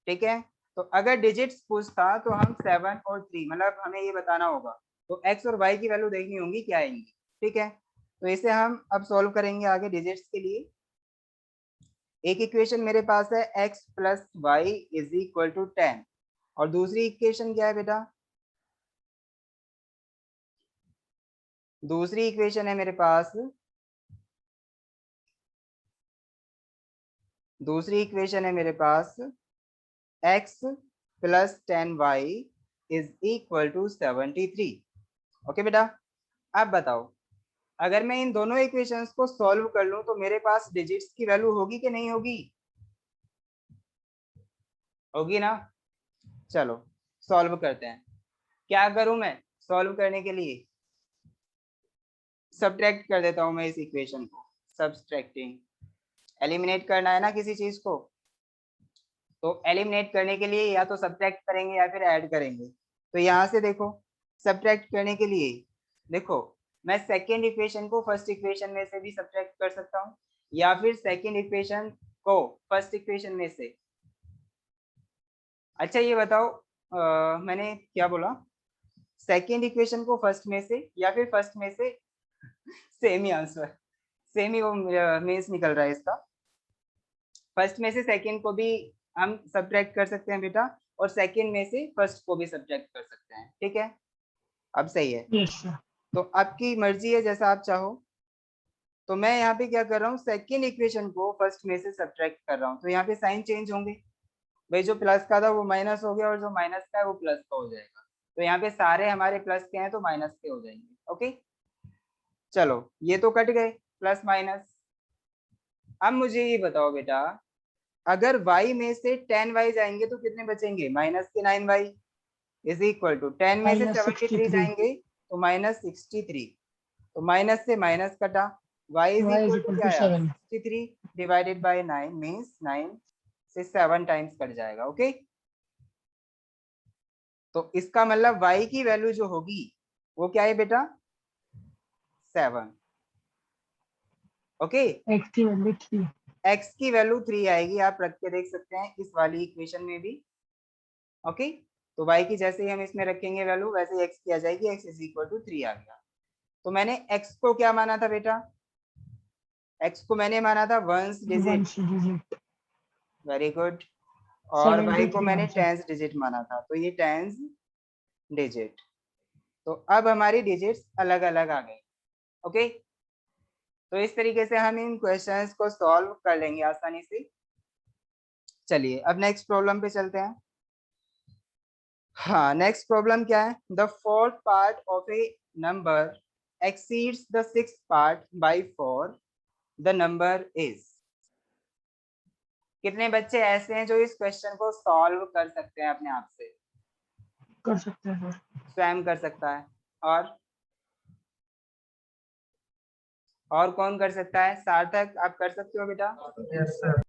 ठीक है। तो अगर डिजिट्स पूछता तो हम 7 और 3, मतलब हमें ये बताना होगा, तो x और y की वैल्यू देखनी होगी क्या आएंगी, ठीक है। तो इसे हम अब सॉल्व करेंगे आगे डिजिट्स के लिए। एक इक्वेशन मेरे पास है x plus Y is equal to 10, और दूसरी इक्वेशन क्या है बेटा, दूसरी इक्वेशन है मेरे पास, दूसरी इक्वेशन है मेरे पास x plus 10y is equal to 73। Okay बेटा, अब बताओ, अगर मैं इन दोनों इक्वेशंस को सॉल्व कर लूं तो मेरे पास डिजिट्स की वैल्यू होगी कि नहीं होगी, होगी ना। चलो सॉल्व करते हैं। क्या करूं मैं सॉल्व करने के लिए, सब्ट्रैक्ट कर देता हूं मैं इस इक्वेशन को, सब्ट्रैक्टिंग, एलिमिनेट करना है ना किसी चीज को, तो एलिमिनेट करने के लिए या तो सब्ट्रैक्ट करेंगे या फिर ऐड करेंगे। तो यहाँ से देखो, सब्ट्रैक्ट करने के लिए देखो, मैं सेकेंड इक्वेशन को फर्स्ट इक्वेशन में से भी सब्ट्रैक्ट कर सकता हूँ, या फिर सेकेंड इक्वेशन को फर्स्ट इक्वेशन में से। अच्छा ये बताओ, मैंने क्या बोला, सेकेंड इक्वेशन को फर्स्ट में से या फिर फर्स्ट में से? सेम ही आंसर, सेम ही वो मीन्स निकल रहा है इसका। फर्स्ट में से सेकेंड को भी हम सब्ट्रैक्ट कर सकते हैं बेटा, और सेकेंड में से फर्स्ट को भी सब्ट्रैक्ट कर सकते हैं। ठीक है, अब सही है। Yes sir. तो आपकी मर्जी है, जैसा आप चाहो। तो मैं यहाँ पे क्या कर रहा हूँ, सेकेंड इक्वेशन को फर्स्ट में से सब्ट्रैक्ट कर रहा हूँ, तो यहाँ पे साइन चेंज होंगे भाई, जो प्लस का था वो माइनस हो गया और जो माइनस का है वो प्लस का हो जाएगा। तो यहाँ पे सारे हमारे प्लस के हैं तो माइनस के हो जाएंगे। ओके, चलो ये तो कट गए प्लस माइनस। अब मुझे ये बताओ बेटा, अगर y में से 10y जाएंगे तो कितने बचेंगे? माइनस के 9y इज इक्वल टू 10 में से माइनस 73 63 जाएंगे तो माइनस 63, तो माइनस से माइनस कटा, y is y is equal to equal क्या to आया? 7 63 डिवाइडेड बाय 9 मींस 9 से 7 टाइम्स कट जाएगा। ओके, तो इसका मतलब y की वैल्यू जो होगी वो क्या है बेटा? 7। ओके, x की वैल्यू 3 x की वैल्यू 3 आएगी, आप रख के देख सकते हैं इस वाली इक्वेशन में भी। ओके, तो y की जैसे ही हम इसमें रखेंगे वैल्यू, वैसे ही x की आ जाएगी, x इज इक्वल टू 3 आ गया। तो मैंने x को क्या माना था बेटा? x को मैंने माना था ones digit, 1 digit very good, और y को 73 मैंने आंसर। टेंस डिजिट माना था, तो ये टेंस डिजिट। तो अब हमारी डिजिट्स अलग अलग आ गई। ओके, तो इस तरीके से हम इन क्वेश्चंस को सॉल्व कर लेंगे आसानी से। चलिए अब नेक्स्ट प्रॉब्लम पे चलते हैं। हाँ, नेक्स्ट प्रॉब्लम क्या है? The fourth part of A number exceeds the sixth part by 4, the number is। कितने बच्चे ऐसे हैं जो इस क्वेश्चन को सॉल्व कर सकते हैं अपने आप से? कर सकते हैं सर। स्वयं कर सकता है, और कौन कर सकता है? सार्थक, आप कर सकते हो बेटा? Yes sir.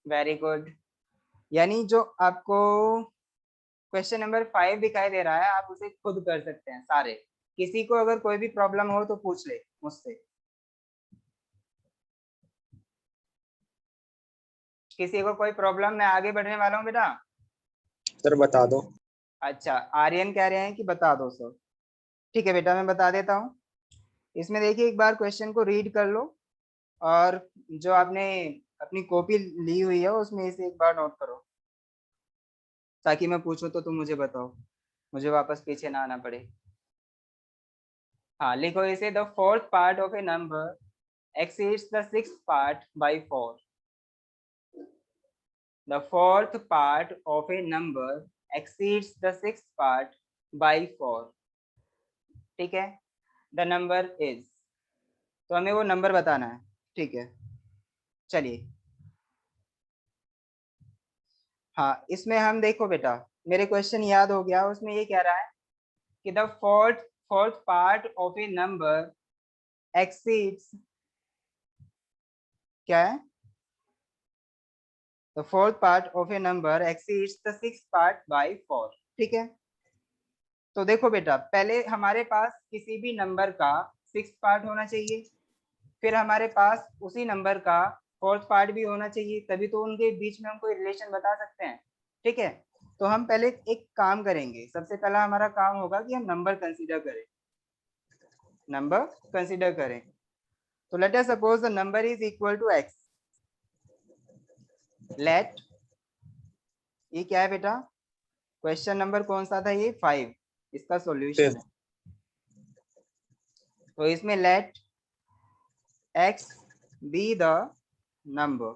Very good. यानी जो आपको क्वेश्चन नंबर 5 दिखाई दे रहा है, आप उसे खुद कर सकते हैं सारे। किसी को अगर कोई भी प्रॉब्लम हो तो पूछ ले मुझसे। किसी को कोई प्रॉब्लम? मैं आगे बढ़ने वाला हूँ बेटा। सर बता दो। अच्छा, आर्यन कह रहे हैं कि बता दो सर। ठीक है बेटा, मैं बता देता हूँ। इसमें देखिए, एक बार क्वेश्चन को रीड कर लो, और जो आपने अपनी कॉपी ली हुई है उसमें इसे एक बार नोट करो, ताकि मैं पूछूं तो तुम मुझे बताओ, मुझे वापस पीछे ना आना पड़े। हाँ, लिखो इसे। The fourth part of A number exceeds the sixth part by 4। The fourth part of a number exceeds the sixth part by 4। ठीक है, the number is, तो हमें वो नंबर बताना है। ठीक है, चलिए। हाँ, इसमें हम देखो बेटा, मेरे क्वेश्चन याद हो गया, उसमें ये कह रहा है कि the fourth part of A number exceeds, क्या है? The fourth part of A number exceeds the sixth part by 4। ठीक है, तो देखो बेटा, पहले हमारे पास किसी भी नंबर का सिक्स्थ पार्ट होना चाहिए, फिर हमारे पास उसी नंबर का फोर्थ पार्ट भी होना चाहिए, तभी तो उनके बीच में हम कोई रिलेशन बता सकते हैं। ठीक है, तो हम पहले एक काम करेंगे। सबसे पहला हमारा काम होगा कि हम नंबर कंसीडर करें, नंबर कंसीडर करें। तो let us suppose the number is equal to x। Let, ये क्या है बेटा? क्वेश्चन नंबर कौन सा था ये? 5, इसका सॉल्यूशन है। तो इसमें let x be the number.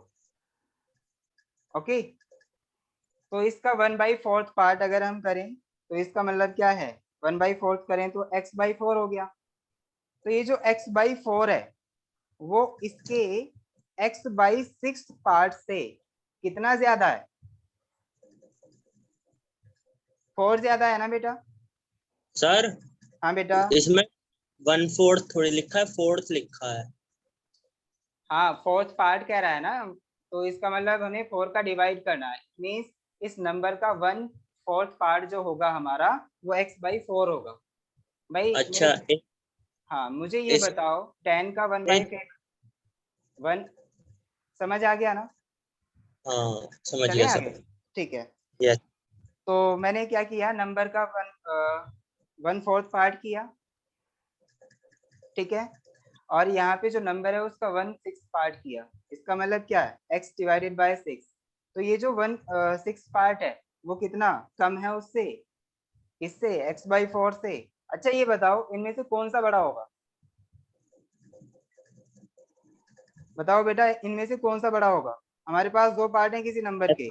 Okay, तो इसका 1/4 पार्ट अगर हम करें तो इसका मतलब क्या है? 1/4 करें तो x/4 हो गया। तो ये जो x/4 है वो इसके x/6 पार्ट से कितना ज्यादा है? 4 ज्यादा है ना बेटा? सर हाँ बेटा। इसमें 1/4 थोड़ी लिखा है, 4th लिखा है। हाँ, फोर्थ पार्ट कह रहा है ना, तो इसका मतलब हमें 4 का डिवाइड करना है। मीन्स इस नंबर का 1/4 पार्ट जो होगा हमारा वो x/4 होगा भाई। अच्छा, हाँ मुझे ये इस बताओ 10 का 1/5 1 समझ आ गया ना? हाँ समझ चले गया आगे? सर। ठीक है। यस तो मैंने क्या किया, नंबर का 1/4 पार्ट किया, ठीक है। और यहाँ पे जो नंबर है उसका 1/6 पार्ट किया। इसका मतलब क्या है, x डिवाइडेड बाय 6। तो ये जो 1/6 पार्ट है वो कितना कम है उससे, इससे x/4 से। अच्छा ये बताओ इनमें से कौन सा बड़ा होगा, बताओ बेटा इनमें से कौन सा बड़ा होगा। हमारे पास दो पार्ट हैं किसी नंबर के,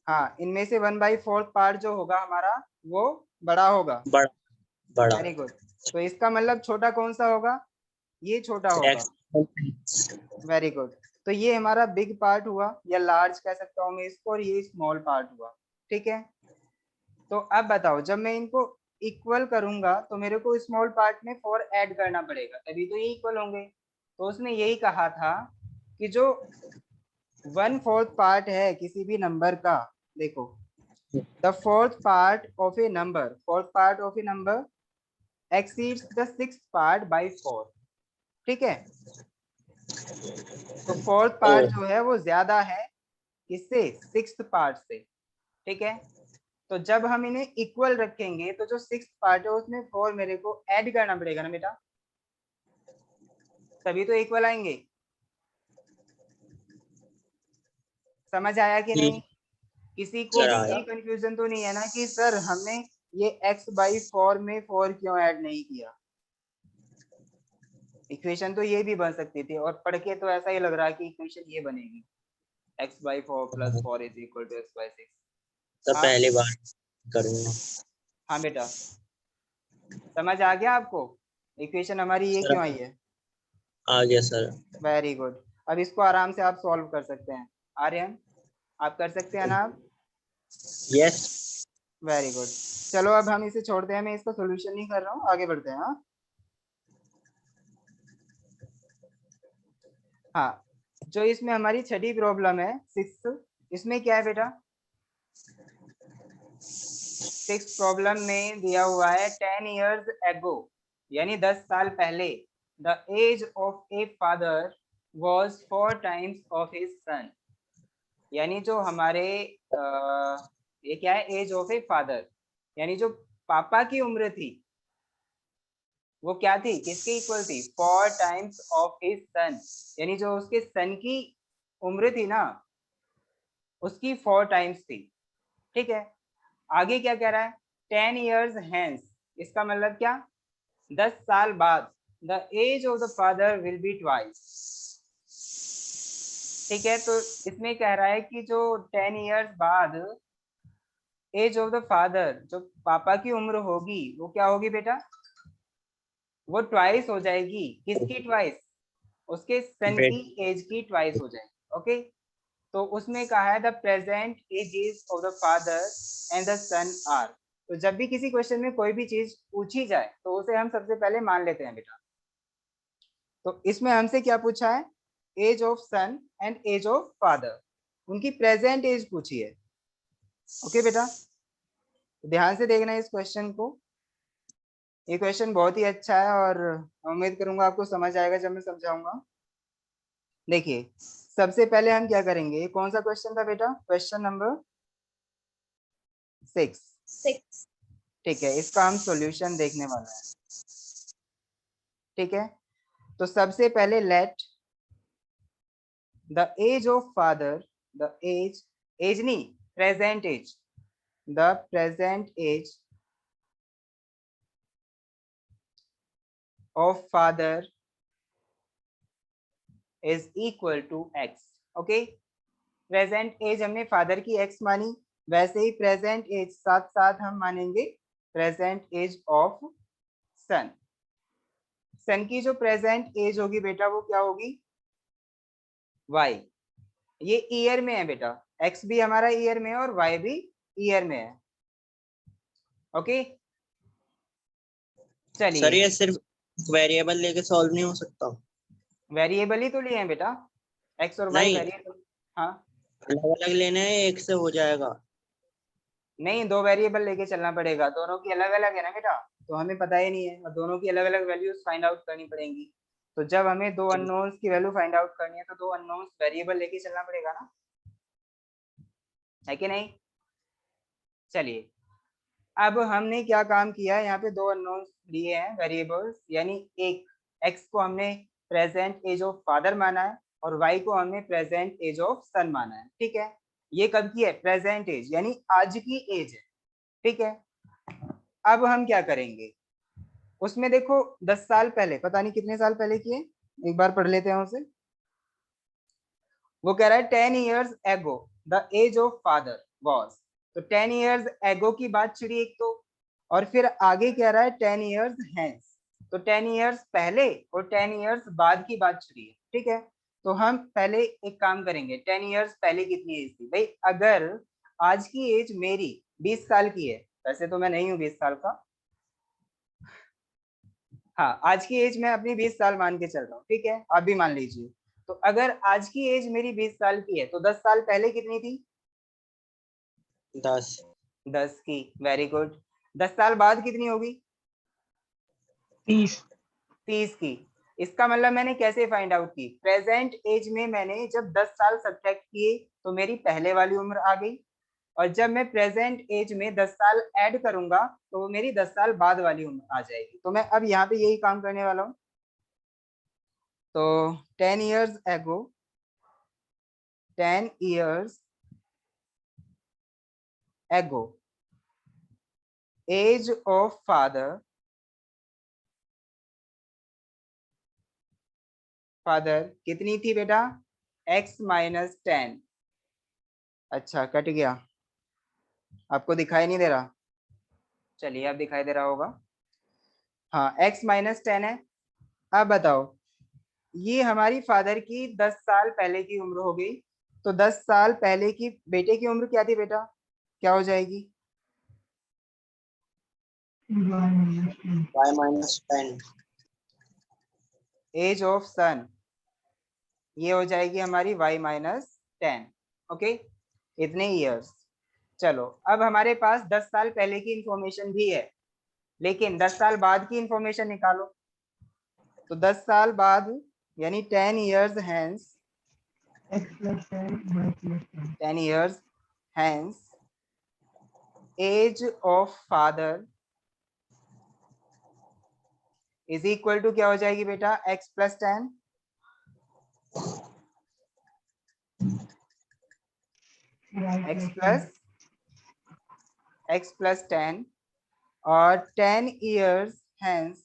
हाँ इनमें से 1/4 पार्ट जो होगा हमारा वो बड़ा होगा। बड़ा बड़ा वेरी गुड। तो इसका मतलब छोटा कौन सा होगा, ये छोटा होगा। x very good. तो ये हमारा बिग पार्ट हुआ या लार्ज कह सकता हूँ मैं इसको, और ये स्मॉल पार्ट हुआ, ठीक है। तो अब बताओ जब मैं इनको इक्वल करूंगा तो मेरे को स्मॉल पार्ट में 4 ऐड करना पड़ेगा तभी तो ये इक्वल होंगे। तो उसने यही कहा था कि जो 1/4 पार्ट है किसी भी नंबर का, देखो the fourth part of A number, fourth part of A number exceeds the sixth part by 4, ठीक है। तो फोर्थ पार्ट जो है वो ज्यादा है किससे, सिक्स्थ पार्ट से, ठीक है। तो जब हम इन्हें इक्वल रखेंगे तो जो सिक्स्थ पार्ट है उसमें 4 मेरे को ऐड करना पड़ेगा ना बेटा, तभी तो इक्वल आएंगे। समझ आया कि नहीं? किसी को भी आया। ये कंफ्यूजन तो नहीं है ना कि सर हमने ये x/4 में 4 क्यों ऐड नहीं किया। इक्वेशन तो ये भी बन सकती थी, और पढ़ के तो ऐसा ही लग रहा है कि इक्वेशन ये बनेगी x/4 + 4 = x/6। तो हाँ पहली बार करूंगा हाँ बेटा, समझ आ गया आपको इक्वेशन हमारी ये सर। क्यों आई है? आ गया सर। Very good. अब इसको आराम से आप सॉल्व कर सकते हैं। आर्यन आप कर सकते हैं ना आप? Yes very good. चलो अब हम इसे छोड़ते हैं, मैं इसका सोल्यूशन नहीं कर रहा हूँ, आगे बढ़ते हैं। हाँ हाँ, जो इसमें हमारी छठी प्रॉब्लम है 6, इसमें क्या है बेटा, 6 प्रॉब्लम में दिया हुआ है 10 years ago, यानी 10 साल पहले, the age of a father was 4 times of his son। यानी जो हमारे ये क्या है, एज ऑफ ए फादर, यानी जो पापा की उम्र थी वो क्या थी, किसके इक्वल थी, 4 times ऑफ हिज सन। यानी जो उसके सन की उम्र थी ना उसकी 4 टाइम्स थी, ठीक है। आगे क्या कह रहा है, 10 years hence, इसका मतलब क्या, 10 साल बाद, the age of the father will be twice, ठीक है। तो इसमें कह रहा है कि जो 10 years बाद एज ऑफ द फादर, जो पापा की उम्र होगी वो क्या होगी बेटा, वो ट्वाइस हो जाएगी। किसकी ट्वाइस, उसके सन की एज की ट्वाइस हो जाएगी, ओके। तो उसमें कहा है the present ages of the father and the son are. तो जब भी किसी क्वेश्चन में कोई भी चीज पूछी जाए तो उसे हम सबसे पहले मान लेते हैं बेटा। तो इसमें हमसे क्या पूछा है, age of son and age of father, उनकी प्रेजेंट एज पूछी है, ओके बेटा। ध्यान से देखना इस क्वेश्चन को, ये क्वेश्चन बहुत ही अच्छा है और उम्मीद करूंगा आपको समझ आएगा जब मैं समझाऊंगा। देखिए सबसे पहले हम क्या करेंगे, ये कौन सा क्वेश्चन था बेटा, क्वेश्चन नंबर 6, 6। ठीक है। इसका हम सॉल्यूशन देखने वाला है, ठीक है। तो सबसे पहले let the age of father, the age, age नहीं present age, the present age of father is equal to x, okay. Present age हमने फादर की x मानी, वैसे ही प्रेजेंट एज साथ साथ हम मानेंगे प्रेजेंट एज ऑफ सन। सन की जो प्रेजेंट एज होगी बेटा वो क्या होगी, y। ये ईयर में है बेटा, x भी हमारा ईयर में है और y भी ईयर में है, ओके। सर चलिए ये सिर्फ वेरिएबल लेके सॉल्व नहीं हो सकता? वेरिएबल ही तो लिए हैं बेटा, x और y नहीं वेरिएबल। हाँ अलग अलग लेने हैं, एक से हो जाएगा? नहीं, 2 वेरिएबल लेके चलना पड़ेगा, दोनों की अलग अलग है ना बेटा। तो हमें पता ही नहीं है और दोनों की अलग अलग वैल्यूज फाइंड आउट करनी पड़ेंगी। तो जब हमें दो अननोन्स की वैल्यू फाइंड आउट करनी है तो दो अननोन्स वेरिएबल लेके चलना पड़ेगा ना, है कि नहीं। चलिए अब हमने क्या काम किया है, यहाँ पे दो अननोन्स लिए हैं वेरिएबल्स, यानी एक x को हमने प्रेजेंट एज ऑफ फादर माना है और y को हमने प्रेजेंट एज ऑफ सन माना है। ठीक है, ये कब की है, प्रेजेंट एज यानी आज की एज है। ठीक है, अब हम क्या करेंगे, उसमें देखो 10 साल पहले, पता नहीं कितने साल पहले की है, एक बार पढ़ लेते हैं उसे। वो कह रहा है 10 years ago the age of father was, तो 10 years ago की बात छिड़ी एक तो, और फिर आगे कह रहा है 10 years hence, तो 10 years पहले और 10 years बाद की बात छिड़ी है। ठीक है, तो हम पहले एक काम करेंगे, 10 years पहले कितनी एज थी भाई, अगर आज की एज मेरी 20 साल की है, वैसे तो मैं नहीं हूँ 20 साल का, हाँ आज की एज मैं अपनी 20 साल मान के चल रहा हूँ, ठीक है आप भी मान लीजिए। तो अगर आज की एज मेरी 20 साल की है तो 10 साल पहले कितनी थी, 10 की, वेरी गुड। 10 साल बाद कितनी होगी, 30 की। इसका मतलब मैंने कैसे फाइंड आउट की, प्रेजेंट एज में मैंने जब 10 साल सब्ट्रैक्ट किए तो मेरी पहले वाली उम्र आ गई, और जब मैं प्रेजेंट एज में 10 साल ऐड करूंगा तो वो मेरी 10 साल बाद वाली उम्र आ जाएगी। तो मैं अब यहाँ पे यही काम करने वाला हूँ। तो 10 years ago, 10 years ago, age of father कितनी थी बेटा, x माइनस 10। अच्छा कट गया, आपको दिखाई नहीं दे रहा, चलिए अब दिखाई दे रहा होगा। हाँ x माइनस 10 है। अब बताओ, ये हमारी फादर की 10 साल पहले की उम्र हो गई, तो 10 साल पहले की बेटे की उम्र क्या थी बेटा, क्या हो जाएगी, y-10, एज ऑफ सन, ये हो जाएगी हमारी y माइनस 10। ओके, इतने ईयर्स। चलो अब हमारे पास 10 साल पहले की इंफॉर्मेशन भी है, लेकिन 10 साल बाद की इंफॉर्मेशन निकालो। तो 10 साल बाद यानी 10 years hence, 10 years hence, age of father is equal to क्या हो जाएगी बेटा, x प्लस 10, x प्लस 10, और 10 years hence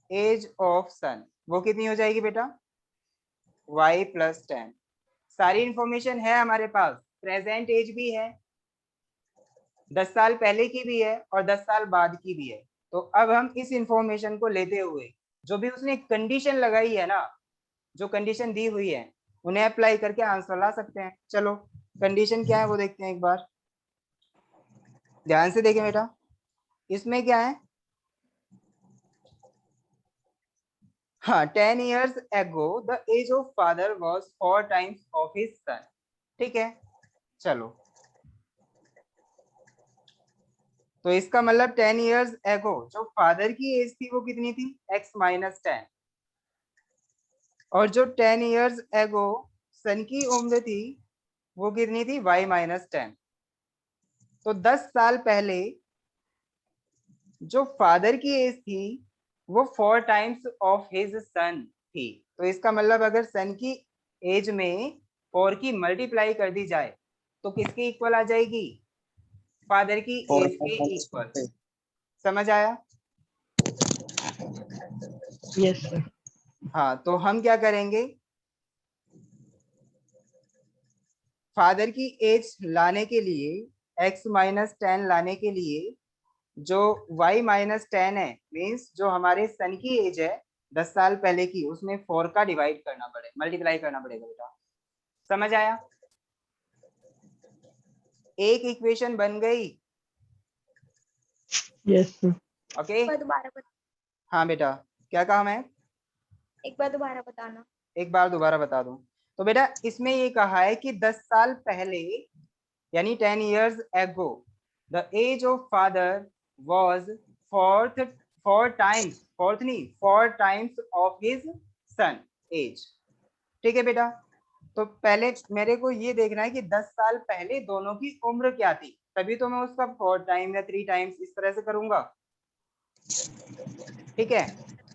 एज ऑफ सन वो कितनी हो जाएगी बेटा, y प्लस 10। सारी इंफॉर्मेशन है हमारे पास, प्रेजेंट एज भी है, 10 साल पहले की भी है और 10 साल बाद की भी है। तो अब हम इस इंफॉर्मेशन को लेते हुए जो भी उसने कंडीशन लगाई है ना, जो कंडीशन दी हुई है, उन्हें अप्लाई करके आंसर ला सकते हैं। चलो कंडीशन क्या है वो देखते हैं एक बार, ध्यान से देखें बेटा। इसमें क्या है, हाँ 10 years ago the age of father was 4 times of his son। ठीक है, चलो तो इसका मतलब 10 years ago जो फादर की एज थी वो कितनी थी, x माइनस 10, और जो 10 years ago सन की उम्र थी वो कितनी थी, y माइनस 10। तो 10 साल पहले जो फादर की एज थी वो 4 टाइम्स ऑफ हिज सन थी। तो इसका मतलब अगर सन की एज में 4 की मल्टीप्लाई कर दी जाए तो किसके इक्वल आ जाएगी, फादर की एज के इक्वल। समझ आया, यस सर। हाँ तो हम क्या करेंगे, फादर की एज लाने के लिए, x माइनस 10 लाने के लिए जो y माइनस 10 है, मीन्स जो हमारे सन की एज है 10 साल पहले की, उसमें 4 का डिवाइड करना पड़ेगा, मल्टीप्लाई करना पड़ेगा बेटा। समझ आया, एक इक्वेशन बन गई। Yes sir. ओके एक बार दोबारा हाँ बेटा, क्या कहा मैं, एक बार दोबारा बताना। एक बार दोबारा बता दूं। तो बेटा इसमें ये कहा है कि 10 साल पहले यानी 10 years ago the age of father was four times of his son age। ठीक है बेटा, तो पहले मेरे को ये देखना है कि 10 साल पहले दोनों की उम्र क्या थी, तभी तो मैं उसका 4 टाइम या 3 टाइम्स इस तरह से करूंगा। ठीक है,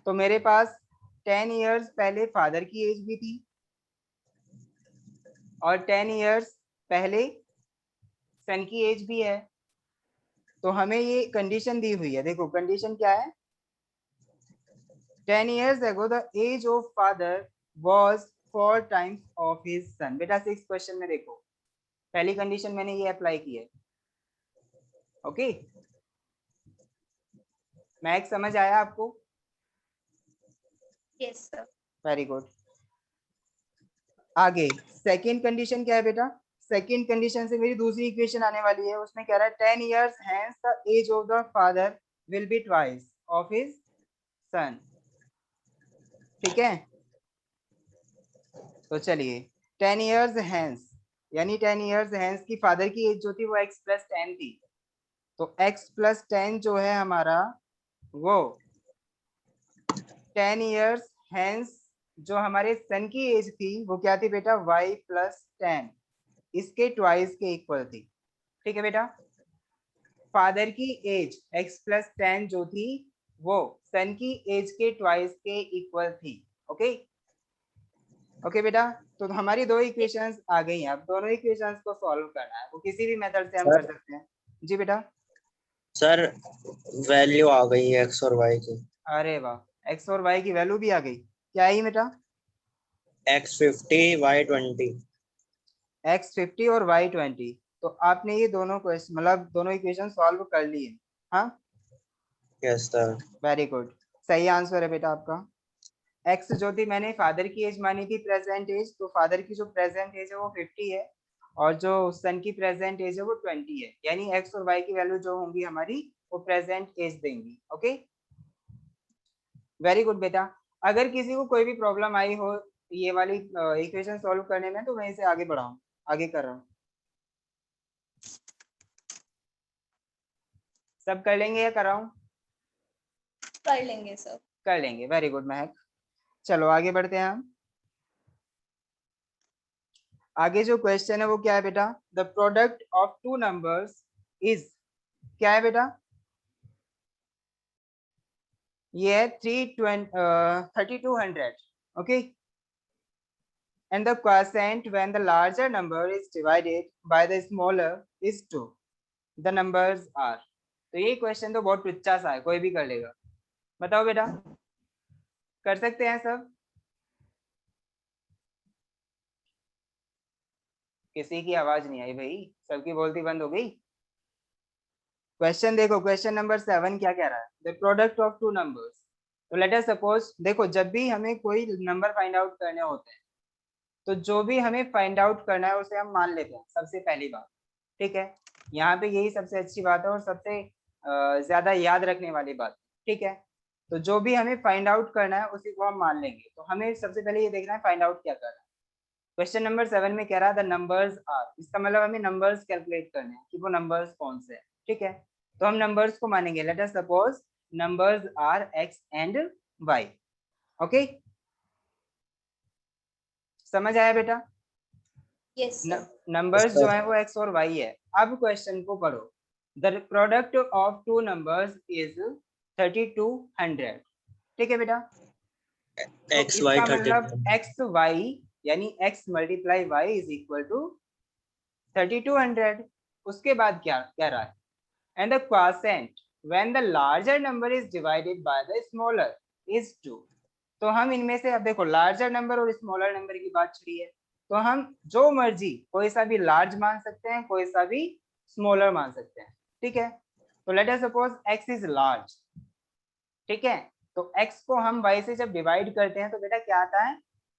तो मेरे पास 10 इयर्स पहले फादर की एज भी थी और 10 इयर्स पहले सन की एज भी है। तो हमें ये कंडीशन दी हुई है, देखो कंडीशन क्या है, 10 years ago the age of father was 4 times of his son। बेटा 6 क्वेश्चन में देखो, पहली कंडीशन मैंने ये अप्लाई की है। ओके, मैक्स समझ आया आपको? Yes sir. Very good. आगे सेकंड कंडीशन क्या है बेटा, सेकंड कंडीशन से मेरी दूसरी इक्वेशन आने वाली है, उसमें कह रहा है 10 years hence the age of the father will be twice of his son। ठीक है, तो चलिए 10 years hence यानी 10 years hence की फादर की एज जो थी वो x plus 10 थी, तो x plus 10 जो है हमारा वो 10 years hence जो हमारे सन की एज थी वो क्या थी बेटा, y plus 10 इसके ट्वाइस के इक्वल थी। ठीक है बेटा, फादर की एज x plus 10 जो थी वो सन की एज के ट्वाइस के इक्वल थी। ओके ओके बेटा, तो हमारी दो इक्वेशंस आ गई हैं, अब दोनों इक्वेशंस को सॉल्व करना है, वो किसी भी मेथड से हम कर सकते हैं। जी बेटा। सर वैल्यू आ गई है x और y की। अरे वाह, x और y की वैल्यू भी आ गई, क्या आई बेटा? x 50 y 20। x 50 और y 20। तो आपने ये दोनों क्वेश्चन मतलब दोनों इक्वेशन सॉल्व कर लिए। हाँ यस सर। वेरी गुड, सही आंसर है बेटा आपका। x जो थी मैंने फादर की एज मानी थी प्रेजेंट एज, तो फादर की जो प्रेजेंट एज है वो 50 है और जो सन की प्रेजेंट एज है वो 20 है, यानी x और y की वैल्यू जो होंगी हमारी वो प्रेजेंट एज देंगी। ओके वेरी गुड बेटा। अगर किसी को कोई भी प्रॉब्लम आई हो ये वाली इक्वेशन सॉल्व करने में तो मैं इसे आगे बढ़ाऊं, आगे कर रहा हूँ। सब कर लेंगे या कराऊं? कर लेंगे सर। कर लेंगे, वेरी गुड महक। चलो आगे बढ़ते हैं हम। आगे जो क्वेश्चन है वो क्या है बेटा, the product of two numbers is, क्या है बेटा? ये है 3200। Okay, and the quotient when the larger number is divided by the smaller is 2, the numbers are। तो ये क्वेश्चन तो बहुत टुच्चा सा है, कोई भी कर लेगा। बताओ बेटा, कर सकते हैं सब? किसी की आवाज नहीं आई भाई, सबकी बोलती बंद हो गई। क्वेश्चन देखो, क्वेश्चन नंबर 7 क्या कह रहा है, the product of two numbers. तो लेट अस सपोज, देखो जब भी हमें कोई नंबर फाइंड आउट करने होते हैं तो जो भी हमें फाइंड आउट करना है उसे हम मान लेते हैं सबसे पहली बात। ठीक है, यहाँ पे यही सबसे अच्छी बात है और सबसे ज्यादा याद रखने वाली बात। ठीक है, तो जो भी हमें फाइंड आउट करना है उसी को हम मान लेंगे, तो हमें सबसे पहले ये देखना है फाइंड आउट क्या करना है। क्वेश्चन नंबर 7 में कह रहा है द नंबर्स आर, इसका मतलब हमें नंबर्स कैलकुलेट करने हैं कि वो नंबर्स कौन से हैं। ठीक है, तो हम नंबर्स को मानेंगे, let us suppose numbers are X and Y. Okay, समझ आया बेटा? Yes sir. नंबर्स जो है वो एक्स और वाई है। अब क्वेश्चन को पढ़ो, the product of two numbers is 3200। ठीक है बेटा, तो x y इसका 30। मतलब एक्स वाई यानी X multiply Y is equal to 3200। उसके बाद क्या कह रहा है, and the quotient when the larger number is divided by the smaller is 2। तो हम इनमें से अब देखो लार्जर नंबर और स्मॉलर नंबर की बात चली है, तो हम जो मर्जी कोई सा भी लार्ज मान सकते हैं, कोई सा भी स्मॉलर मान सकते हैं। ठीक है, तो let us suppose x is large. ठीक है, तो x को हम y से जब डिवाइड करते हैं तो बेटा क्या आता है,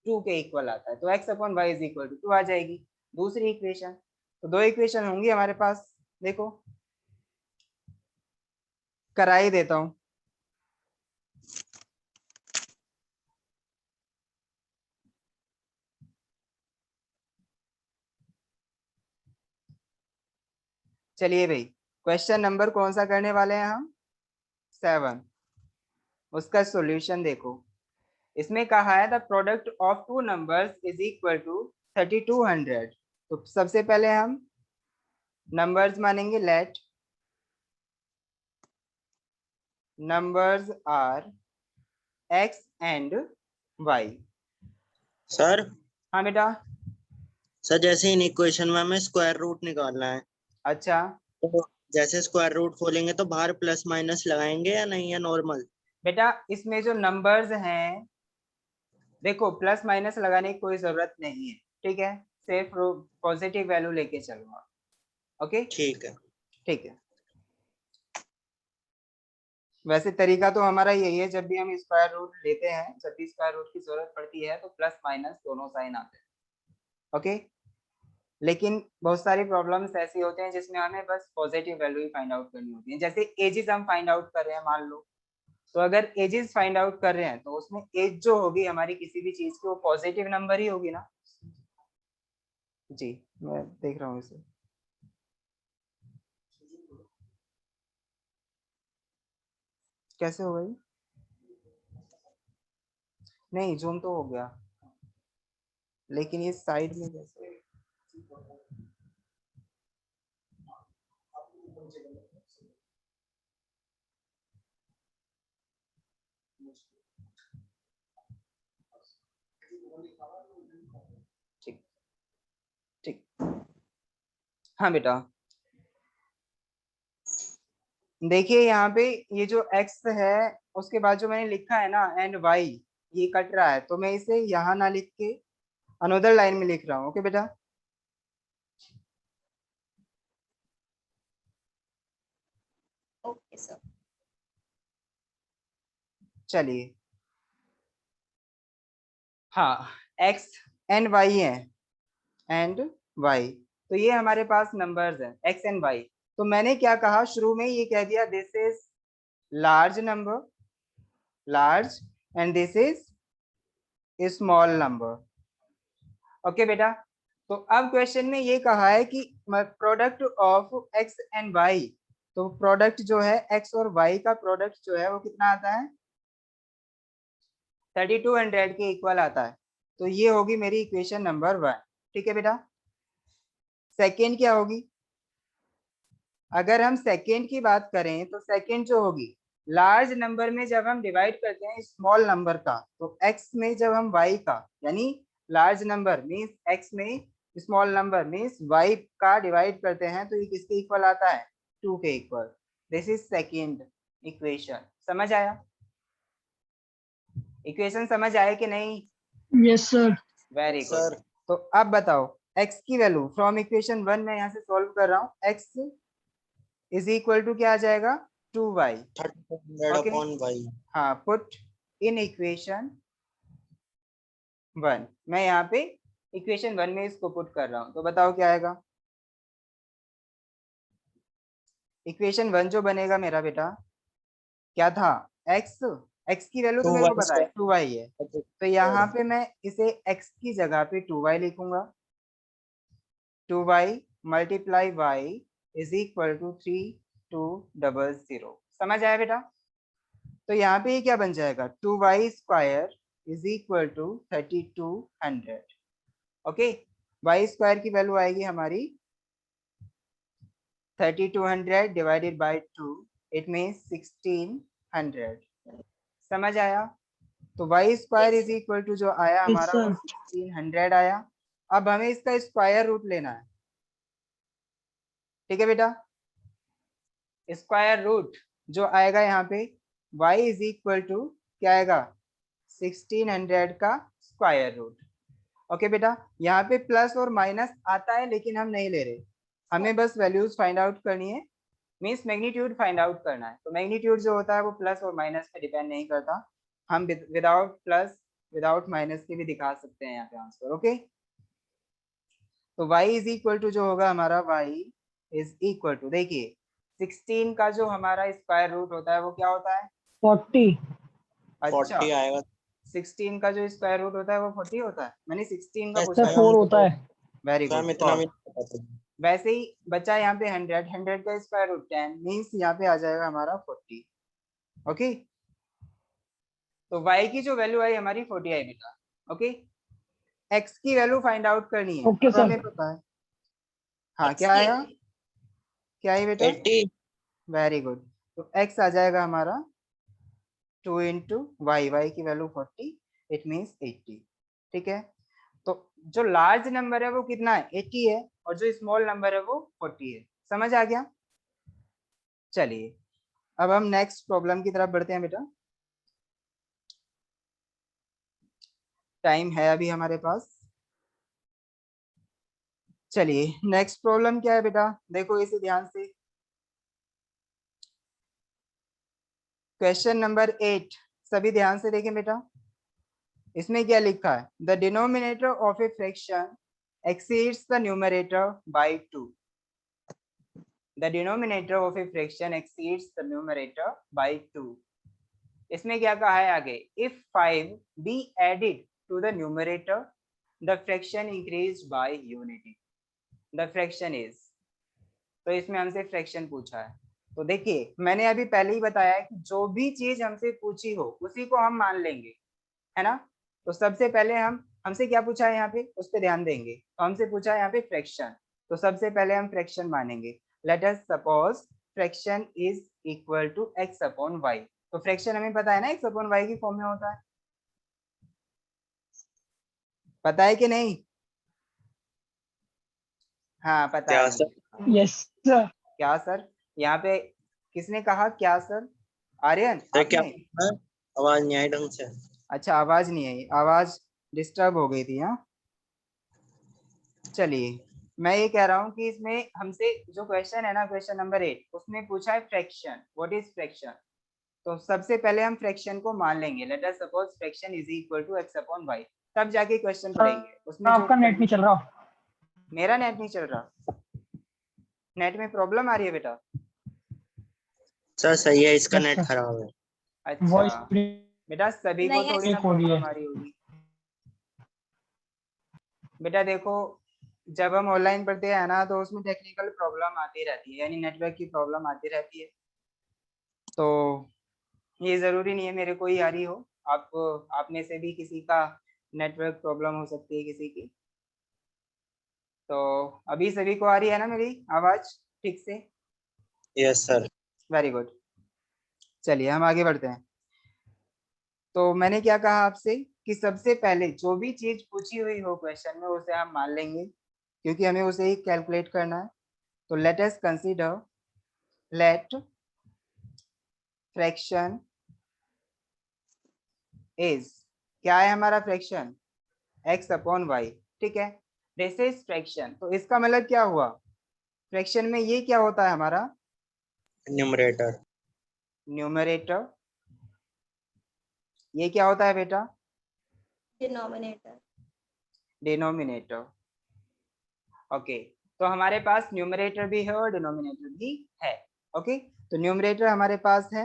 2 के इक्वल आता है, तो x upon Y is equal to 2 आ जाएगी दूसरी इक्वेशन। तो दो इक्वेशन होंगी हमारे पास, देखो करा ही देता हूं। चलिए भाई, क्वेश्चन नंबर कौन सा करने वाले हैं हम? 7। उसका सॉल्यूशन देखो। इसमें कहा है the product of two numbers is equal to 3200। तो सबसे पहले हम नंबर्स मानेंगे। Let numbers are x and y। Sir हाँ बेटा। सर जैसे इन इक्वेशन में हमें स्क्वायर रूट निकालना है, अच्छा तो जैसे स्क्वायर रूट खोलेंगे तो बाहर प्लस माइनस लगाएंगे या नहीं, या नॉर्मल? बेटा, इसमें जो नंबर्स हैं, देखो प्लस माइनस लगाने की कोई जरूरत नहीं है, ठीक है। सिर्फ पॉजिटिव वैल्यू लेके चलो आप। ओके ठीक है। ठीक है। वैसे तरीका तो हमारा यही है, जब भी हम स्क्वायर रूट लेते हैं, जब भी स्क्वायर रूट की जरूरत पड़ती है तो प्लस माइनस दोनों साइन आते हैं। ओके, लेकिन बहुत सारी प्रॉब्लम्स ऐसी होते हैं जिसमें हमें बस पॉजिटिव वैल्यू ही फाइंड आउट करनी होती है। जैसे एजेस हम फाइंड आउट कर रहे हैं, मान लो, तो अगर एजेस फाइंड आउट कर रहे हैं तो उसमें एज जो होगी हमारी किसी भी चीज की, वो पॉजिटिव नंबर ही होगी ना। जी मैं देख रहा हूँ इसे। कैसे हो गई? नहीं, जूम तो हो गया, लेकिन ये साइड में कैसे? ठीक ठीक। हाँ बेटा, देखिए यहाँ पे ये जो x है, उसके बाद जो मैंने लिखा है ना एंड y, ये कट रहा है, तो मैं इसे यहाँ ना लिख के अनदर लाइन में लिख रहा हूँ। ओके बेटा, ओके सर। चलिए। हाँ, x एंड y है, एंड y, तो ये हमारे पास नंबर्स हैं x एंड y। तो मैंने क्या कहा शुरू में, ये कह दिया this is large number, large, and this is small number. Okay बेटा, तो अब क्वेश्चन में ये कहा है कि product of x and y, तो प्रोडक्ट जो है x और y का प्रोडक्ट जो है वो कितना आता है? 3200 के इक्वल आता है। तो ये होगी मेरी इक्वेशन नंबर 1। ठीक है बेटा। सेकेंड क्या होगी? अगर हम सेकेंड की बात करें तो सेकेंड जो होगी, लार्ज नंबर में जब हम डिवाइड करते हैं स्मॉल नंबर का, तो x में जब हम y का, यानी लार्ज नंबर मीन्स x में स्मॉल नंबर मीन्स y का डिवाइड करते हैं, तो ये किसके इक्वल आता है? 2 के equal. This is second equation. समझ आया? इक्वेशन समझ आया कि नहीं? Yes sir. Very good. Sir तो अब बताओ x की वैल्यू फ्रॉम इक्वेशन 1 में यहाँ से सॉल्व कर रहा हूँ, x इज इक्वल टू क्या आ जाएगा? 2y। 3200 okay, upon Y. हाँ, पुट इन इक्वेशन 1। मैं यहाँ पे इक्वेशन 1 में इसको पुट कर रहा हूँ, तो बताओ क्या आएगा? इक्वेशन 1 जो बनेगा मेरा बेटा, क्या था? x की वैल्यू तो मेरे को पता है 2y है, तो यहाँ पे मैं इसे x की जगह पे 2y लिखूंगा। 2y multiply y is equal to 3200। समझ आया बेटा? तो यहाँ पे ये क्या बन जाएगा? 2y square is equal to 3200। Okay, y square की वैल्यू आएगी हमारी 3200 डिवाइडेड बाय 2, इट मीन्स 1600। समझ आया? तो y square is equal to जो आया यस हमारा वो सर। 1600 आया। अब हमें इसका स्क्वायर रूट लेना है। ठीक है बेटा, स्क्वायर रूट जो आएगा यहाँ पे y इज इक्वल टू क्या आएगा? 1600 का स्क्वायर रूट। ओके बेटा, यहाँ पे प्लस और माइनस आता है लेकिन हम नहीं ले रहे, हमें बस वैल्यूज फाइंड आउट करनी है, मीन्स मैग्नीट्यूड फाइंड आउट करना है। तो मैग्नीट्यूड जो होता है वो प्लस और माइनस पे डिपेंड नहीं करता, हम विदाउट प्लस विदाउट माइनस के भी दिखा सकते हैं यहाँ पे आंसर। ओके, तो y इज इक्वल टू जो होगा हमारा, y इज इक्वल टू, देखिए 16 का जो हमारा स्क्वायर रूट होता है वो क्या होता है? 40। अच्छा, 40 आएगा। 16 का जो स्क्वायर रूट होता है वो 40 होता है? मैंने 16 का सर पूछा सर था। 4 होता है। वेरी सर गुड, हम इतना भी नहीं पता था। वैसे ही बचा यहाँ पे 100, 100 का स्क्वायर रूट 10 मीन्स यहाँ पे आ जाएगा हमारा 40। ओके, तो y की जो वैल्यू आई हमारी 40 आई बेटा। ओके, x की वैल्यू फाइंड आउट करनी है। ओके अब सर। हमें पता है, हाँ क्या आया, क्या है बेटा, 80। Very good. तो x आ जाएगा हमारा 2 इंटू वाई की वैल्यू 40, इट मीन्स 80। ठीक है, तो जो लार्ज नंबर है वो कितना है, 80 है, और जो स्मॉल नंबर है वो 40 है। समझ आ गया। चलिए अब हम नेक्स्ट प्रॉब्लम की तरफ बढ़ते हैं बेटा, टाइम है अभी हमारे पास। चलिए नेक्स्ट प्रॉब्लम क्या है बेटा, देखो इसे ध्यान से, क्वेश्चन नंबर 8, सभी ध्यान से देखें बेटा। इसमें क्या लिखा है, the denominator of a fraction exceeds the numerator bye 2। The denominator of a fraction exceeds the numerator by 2. इसमें क्या कहा है आगे, if 5 be added to the numerator, the fraction increased by unity. The fraction is, तो इसमें हमसे फ्रैक्शन पूछा है। तो देखिए मैंने अभी पहले ही बताया है कि जो भी चीज हमसे पूछी हो उसी को हम मान लेंगे, है ना। तो सबसे पहले हमसे क्या पूछा है यहाँ पे, उस पर ध्यान देंगे। तो हमसे पूछा है यहाँ पे फ्रैक्शन, तो सबसे पहले हम फ्रैक्शन मानेंगे। Let us suppose fraction is equal to x upon y. तो फ्रैक्शन हमें पता है ना x अपॉन वाई की फॉर्म में होता है, पता है कि नहीं, हाँ पता क्या है सर? मुझे। Yes sir. क्या सर, यहाँ पे किसने कहा क्या सर, आर्यन सर क्या आपने। है? आवाज नहीं आई ढंग से। अच्छा आवाज नहीं आई, आवाज डिस्टर्ब हो गई थी। हाँ चलिए मैं ये कह रहा हूँ कि इसमें हमसे जो क्वेश्चन है ना, क्वेश्चन नंबर 8, उसमें पूछा है फ्रैक्शन, व्हाट इज फ्रैक्शन। तो सबसे पहले हम फ्रैक्शन को मान लेंगे। Let us suppose fraction is equal to x upon y, तब जाके क्वेश्चन पढ़ेंगे। उसमें जो आपका नेट नहीं चल रहा। मेरा नेट नहीं चल रहा, नेट में प्रॉब्लम आ रही है बेटा। सर सही है, इसका यस नेट सर। खराब है। अच्छा वॉइस बेटा सभी को नहीं, थोड़ी ना ब्रेक हो रही प्रॉब्लम है। आ रही होगी। बेटा देखो जब हम ऑनलाइन पढ़ते हैं ना तो उसमें टेक्निकल प्रॉब्लम आती रहती है, यानी नेटवर्क की प्रॉब्लम आती रहती है। तो ये जरूरी नहीं है मेरे को ही आ रही हो, आप में से भी किसी का नेटवर्क प्रॉब्लम हो सकती है किसी की। तो अभी सभी को आ रही है ना मेरी आवाज ठीक से, यस सर। Very good. चलिए हम आगे बढ़ते हैं। तो मैंने क्या कहा आपसे कि सबसे पहले जो भी चीज पूछी हुई हो क्वेश्चन में उसे हम मान लेंगे, क्योंकि हमें उसे ही कैलकुलेट करना है। तो let us consider, let fraction is, क्या है हमारा फ्रैक्शन, x अपॉन वाई। ठीक है, दिस इज फ्रैक्शन। तो इसका मतलब क्या हुआ, फ्रैक्शन में ये क्या होता है हमारा, न्यूमरेटर। न्यूमरेटर। ये क्या होता है बेटा, डिनोमिनेटर। डिनोमिनेटर। ओके, तो हमारे पास न्यूमरेटर भी है और डिनोमिनेटर भी है। ओके, तो न्यूमरेटर हमारे पास है,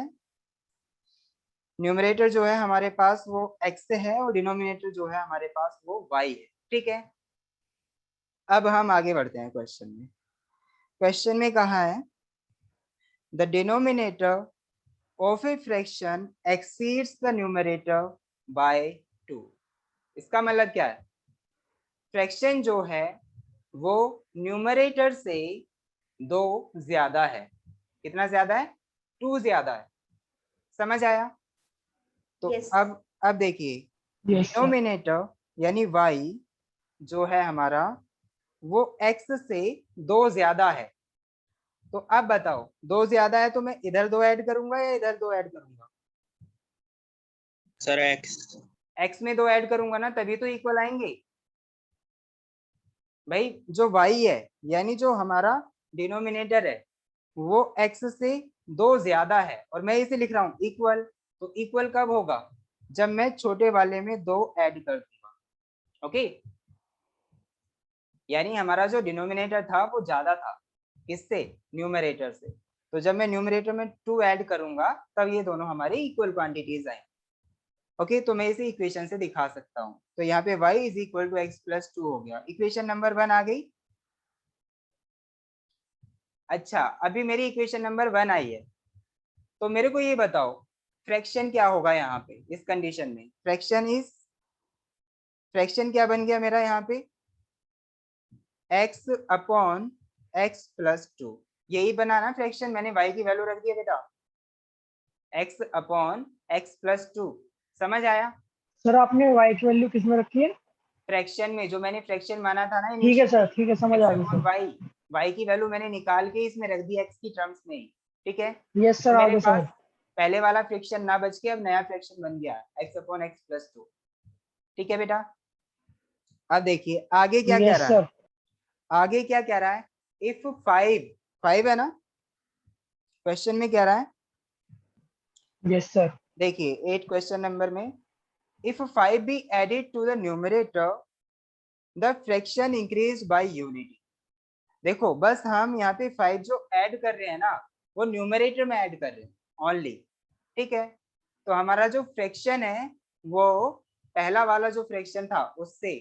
न्यूमरेटर जो है हमारे पास वो x है और डिनोमिनेटर जो है हमारे पास वो y है। ठीक है, अब हम आगे बढ़ते हैं क्वेश्चन में। क्वेश्चन में कहा है the denominator of a fraction exceeds the numerator bye 2। इसका मतलब क्या है, फ्रैक्शन जो है वो न्यूमरेटर से 2 ज्यादा है। कितना ज्यादा है, 2 ज्यादा है। समझ आया। तो यस। अब देखिए यस सर। डिनोमिनेटर यानी y जो है हमारा वो x से 2 ज्यादा है। तो अब बताओ 2 ज्यादा है तो मैं इधर 2 ऐड करूंगा या इधर 2 ऐड करूंगा, सर एक्स। x में 2 ऐड करूंगा ना तभी तो इक्वल आएंगे। भाई जो y है यानी जो हमारा डिनोमिनेटर है वो x से 2 ज्यादा है और मैं इसे लिख रहा हूँ इक्वल। तो इक्वल कब होगा, जब मैं छोटे वाले में 2 ऐड कर दूंगा। ओके, यानी हमारा जो डिनोमिनेटर था वो ज्यादा था किससे, न्यूमरेटर से। तो जब मैं न्यूमरेटर में 2 ऐड करूंगा तब ये दोनों हमारे इक्वल क्वांटिटीज आएंगे। ओके, तो मैं इसे इक्वेशन से दिखा सकता हूँ। तो यहाँ पे y is equal to x plus 2 हो गया, इक्वेशन नंबर 1 आ गई। अच्छा, अभी मेरी इक्वेशन नंबर 1 आई है, तो मेरे को ये बताओ फ्रैक्शन क्या होगा यहाँ पे इस कंडीशन में। फ्रैक्शन क्या बन गया मेरा यहाँ पे, x अपॉन x प्लस 2, यही बना ना फ्रैक्शन। मैंने y की वैल्यू रख दी है बेटा, x अपॉन x प्लस 2, समझ आया। सर आपने y की वैल्यू किस में रखी है? फ्रैक्शन में, जो मैंने फ्रैक्शन माना था ना ठीक है इनिशियल, सर, ठीक है, समझ x आ गई अपॉन सर। y की वैल्यू मैंने निकाल के इसमें रख दी x की टर्म्स में ही, ठीक है। यस तो सर, आ मेरे गए पास सर। पहले वाला फ्रैक्शन ना बच के अब नया फ्रैक्शन बन गया x अपॉन x प्लस 2, ठीक है बेटा। अब देखिए आगे क्या कह यस रहा है, सर। आगे क्या कह रहा है, इफ 5 है ना, क्वेश्चन में कह रहा है, यस सर। देखिए 8 क्वेश्चन नंबर में, if 5 be added to the numerator the fraction increase by unity. देखो बस हम यहाँ पे 5 जो ऐड कर रहे हैं ना, वो न्यूमरेटर में ऐड कर रहे हैं ओनली, ठीक है। तो हमारा जो फ्रैक्शन है वो पहला वाला जो फ्रैक्शन था उससे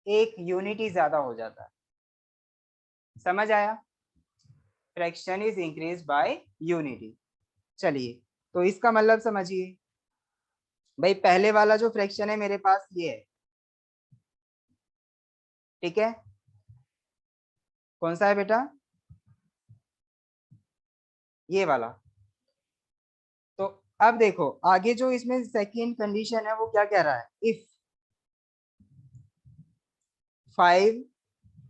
एक यूनिटी ज्यादा हो जाता है, समझ आया। Fraction is increase by unity. चलिए, तो इसका मतलब समझिए भाई, पहले वाला जो फ्रैक्शन है मेरे पास ये है, ठीक है। कौन सा है बेटा, ये वाला। तो अब देखो आगे जो इसमें सेकंड कंडीशन है वो क्या कह रहा है, if 5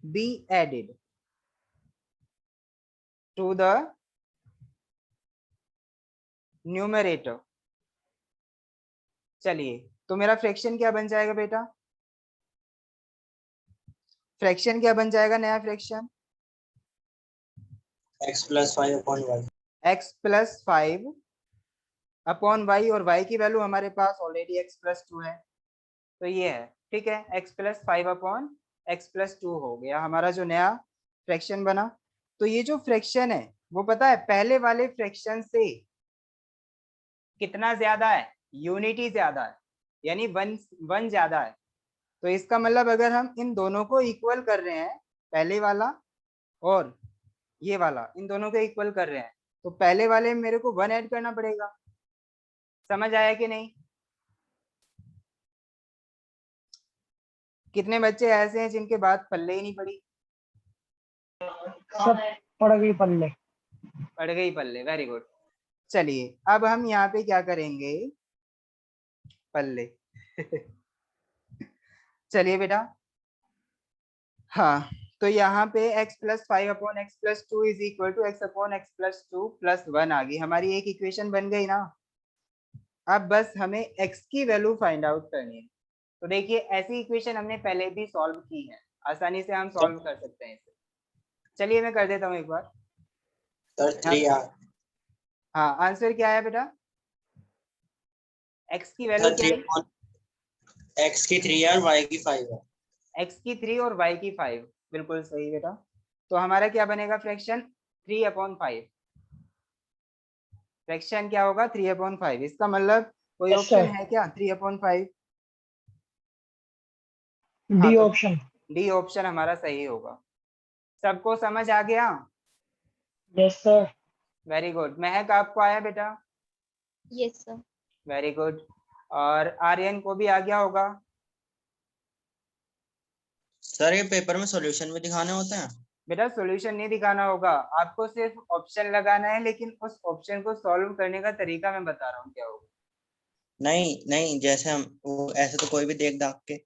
be added to the numerator. चलिए, तो मेरा फ्रैक्शन क्या बन जाएगा बेटा, फ्रैक्शन क्या बन जाएगा, नया fraction x plus 5 upon y। x plus 5 upon y, और y की वैल्यू हमारे पास ऑलरेडी x प्लस 2 है, तो ये है, ठीक है। x plus 5 upon x plus 2 हो गया हमारा जो नया फ्रैक्शन बना। तो ये जो फ्रैक्शन है वो पता है पहले वाले फ्रैक्शन से कितना ज्यादा है, यूनिटी ज्यादा है, यानी वन वन ज्यादा है। तो इसका मतलब अगर हम इन दोनों को इक्वल कर रहे हैं, पहले वाला और ये वाला, इन दोनों को इक्वल कर रहे हैं, तो पहले वाले में मेरे को 1 ऐड करना पड़ेगा, समझ आया कि नहीं। कितने बच्चे ऐसे हैं जिनके बात पल्ले ही नहीं पड़ी, सब पड़ गई पल्ले। पड़ गई पल्ले, वेरी गुड। चलिए अब हम यहाँ पे क्या करेंगे, पल्ले चलिए बेटा, हाँ, तो यहाँ पे x plus 5 upon x plus 2 is equal to x upon x plus 2 plus 1 आ गई, हमारी एक इक्वेशन बन गई ना। अब बस हमें x की वैल्यू फाइंड आउट करनी है। तो देखिए ऐसी इक्वेशन हमने पहले भी सॉल्व की है, आसानी से हम सॉल्व कर सकते हैं इसे। चलिए मैं कर देता हूँ एक बार। Sir 3r। हाँ, आंसर क्या है बेटा, x की वैल्यू सर क्या 3 है, अपॉन x की 3r y की 5 है। x की 3 और y की 5, बिल्कुल सही बेटा। तो हमारा क्या बनेगा फ्रैक्शन, 3 अपॉन 5, फ्रैक्शन क्या होगा 3 अपॉन 5। इसका मतलब कोई यस ऑप्शन सर। है क्या 3 अपॉन 5, हाँ डी तो ऑप्शन। डी ऑप्शन हमारा सही होगा। सबको समझ आ गया, यस सर। Very good. महक आपको आया बेटा, यस सर। Very good. और आर्यन को भी आ गया होगा। सर ये पेपर में सॉल्यूशन भी दिखाने होते हैं? बेटा सॉल्यूशन नहीं दिखाना होगा, आपको सिर्फ ऑप्शन लगाना है, लेकिन उस ऑप्शन को सॉल्व करने का तरीका मैं बता रहा हूँ क्या होगा। नहीं नहीं, जैसे हम वो ऐसे तो कोई भी देख दाख के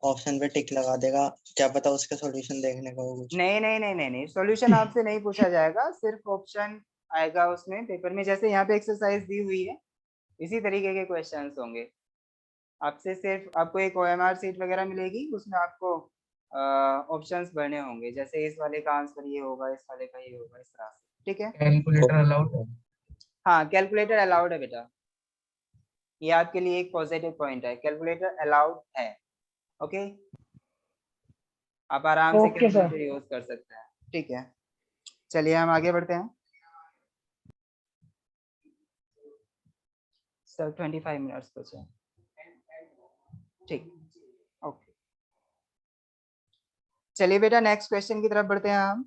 ऑप्शन पे टिक लगा देगा, क्या पता उसका सॉल्यूशन देखने का हो कुछ। नहीं नहीं नहीं नहीं नहीं, सॉल्यूशन आपसे नहीं पूछा जाएगा, सिर्फ ऑप्शन आएगा उसमें पेपर में, जैसे यहाँ पे एक्सरसाइज दी हुई है इसी तरीके के क्वेश्चंस होंगे। आपसे सिर्फ आपको एक OMR सीट वगैरह मिलेगी, उसमें आपको ऑप्शंस भरने होंगे, जैसे इस वाले का आंसर ये होगा, इस वाले का ये होगा, इस तरह से, ठीक है। कैलकुलेटर अलाउड है? हाँ, कैलकुलेटर अलाउड है बेटा, ये आपके लिए एक पॉजिटिव पॉइंट है, कैलकुलेटर अलाउड है, ओके। आप आराम से ओके सर। कैलकुलेटर यूज कर सकते हैं, ठीक है। चलिए हम आगे बढ़ते हैं। सर 25 मिनट्स बचे, ठीक, ओके। चलिए बेटा नेक्स्ट क्वेश्चन की तरफ बढ़ते हैं हम।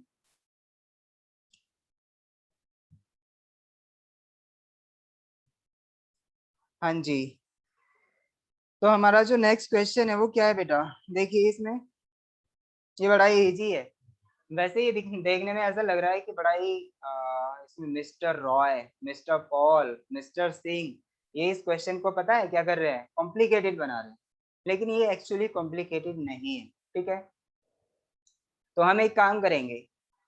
हाँ जी, तो हमारा जो नेक्स्ट क्वेश्चन है वो क्या है बेटा, देखिए इसमें ये बड़ा ही इजी है। वैसे ये देखने में ऐसा लग रहा है कि बड़ा ही इसमें mister Roy, mister Paul, mister Singh, ये इस क्वेश्चन को पता है क्या कर रहे हैं, कॉम्प्लिकेटेड बना रहे हैं, लेकिन ये एक्चुअली कॉम्प्लिकेटेड नहीं है, ठीक है। तो हम एक काम करेंगे,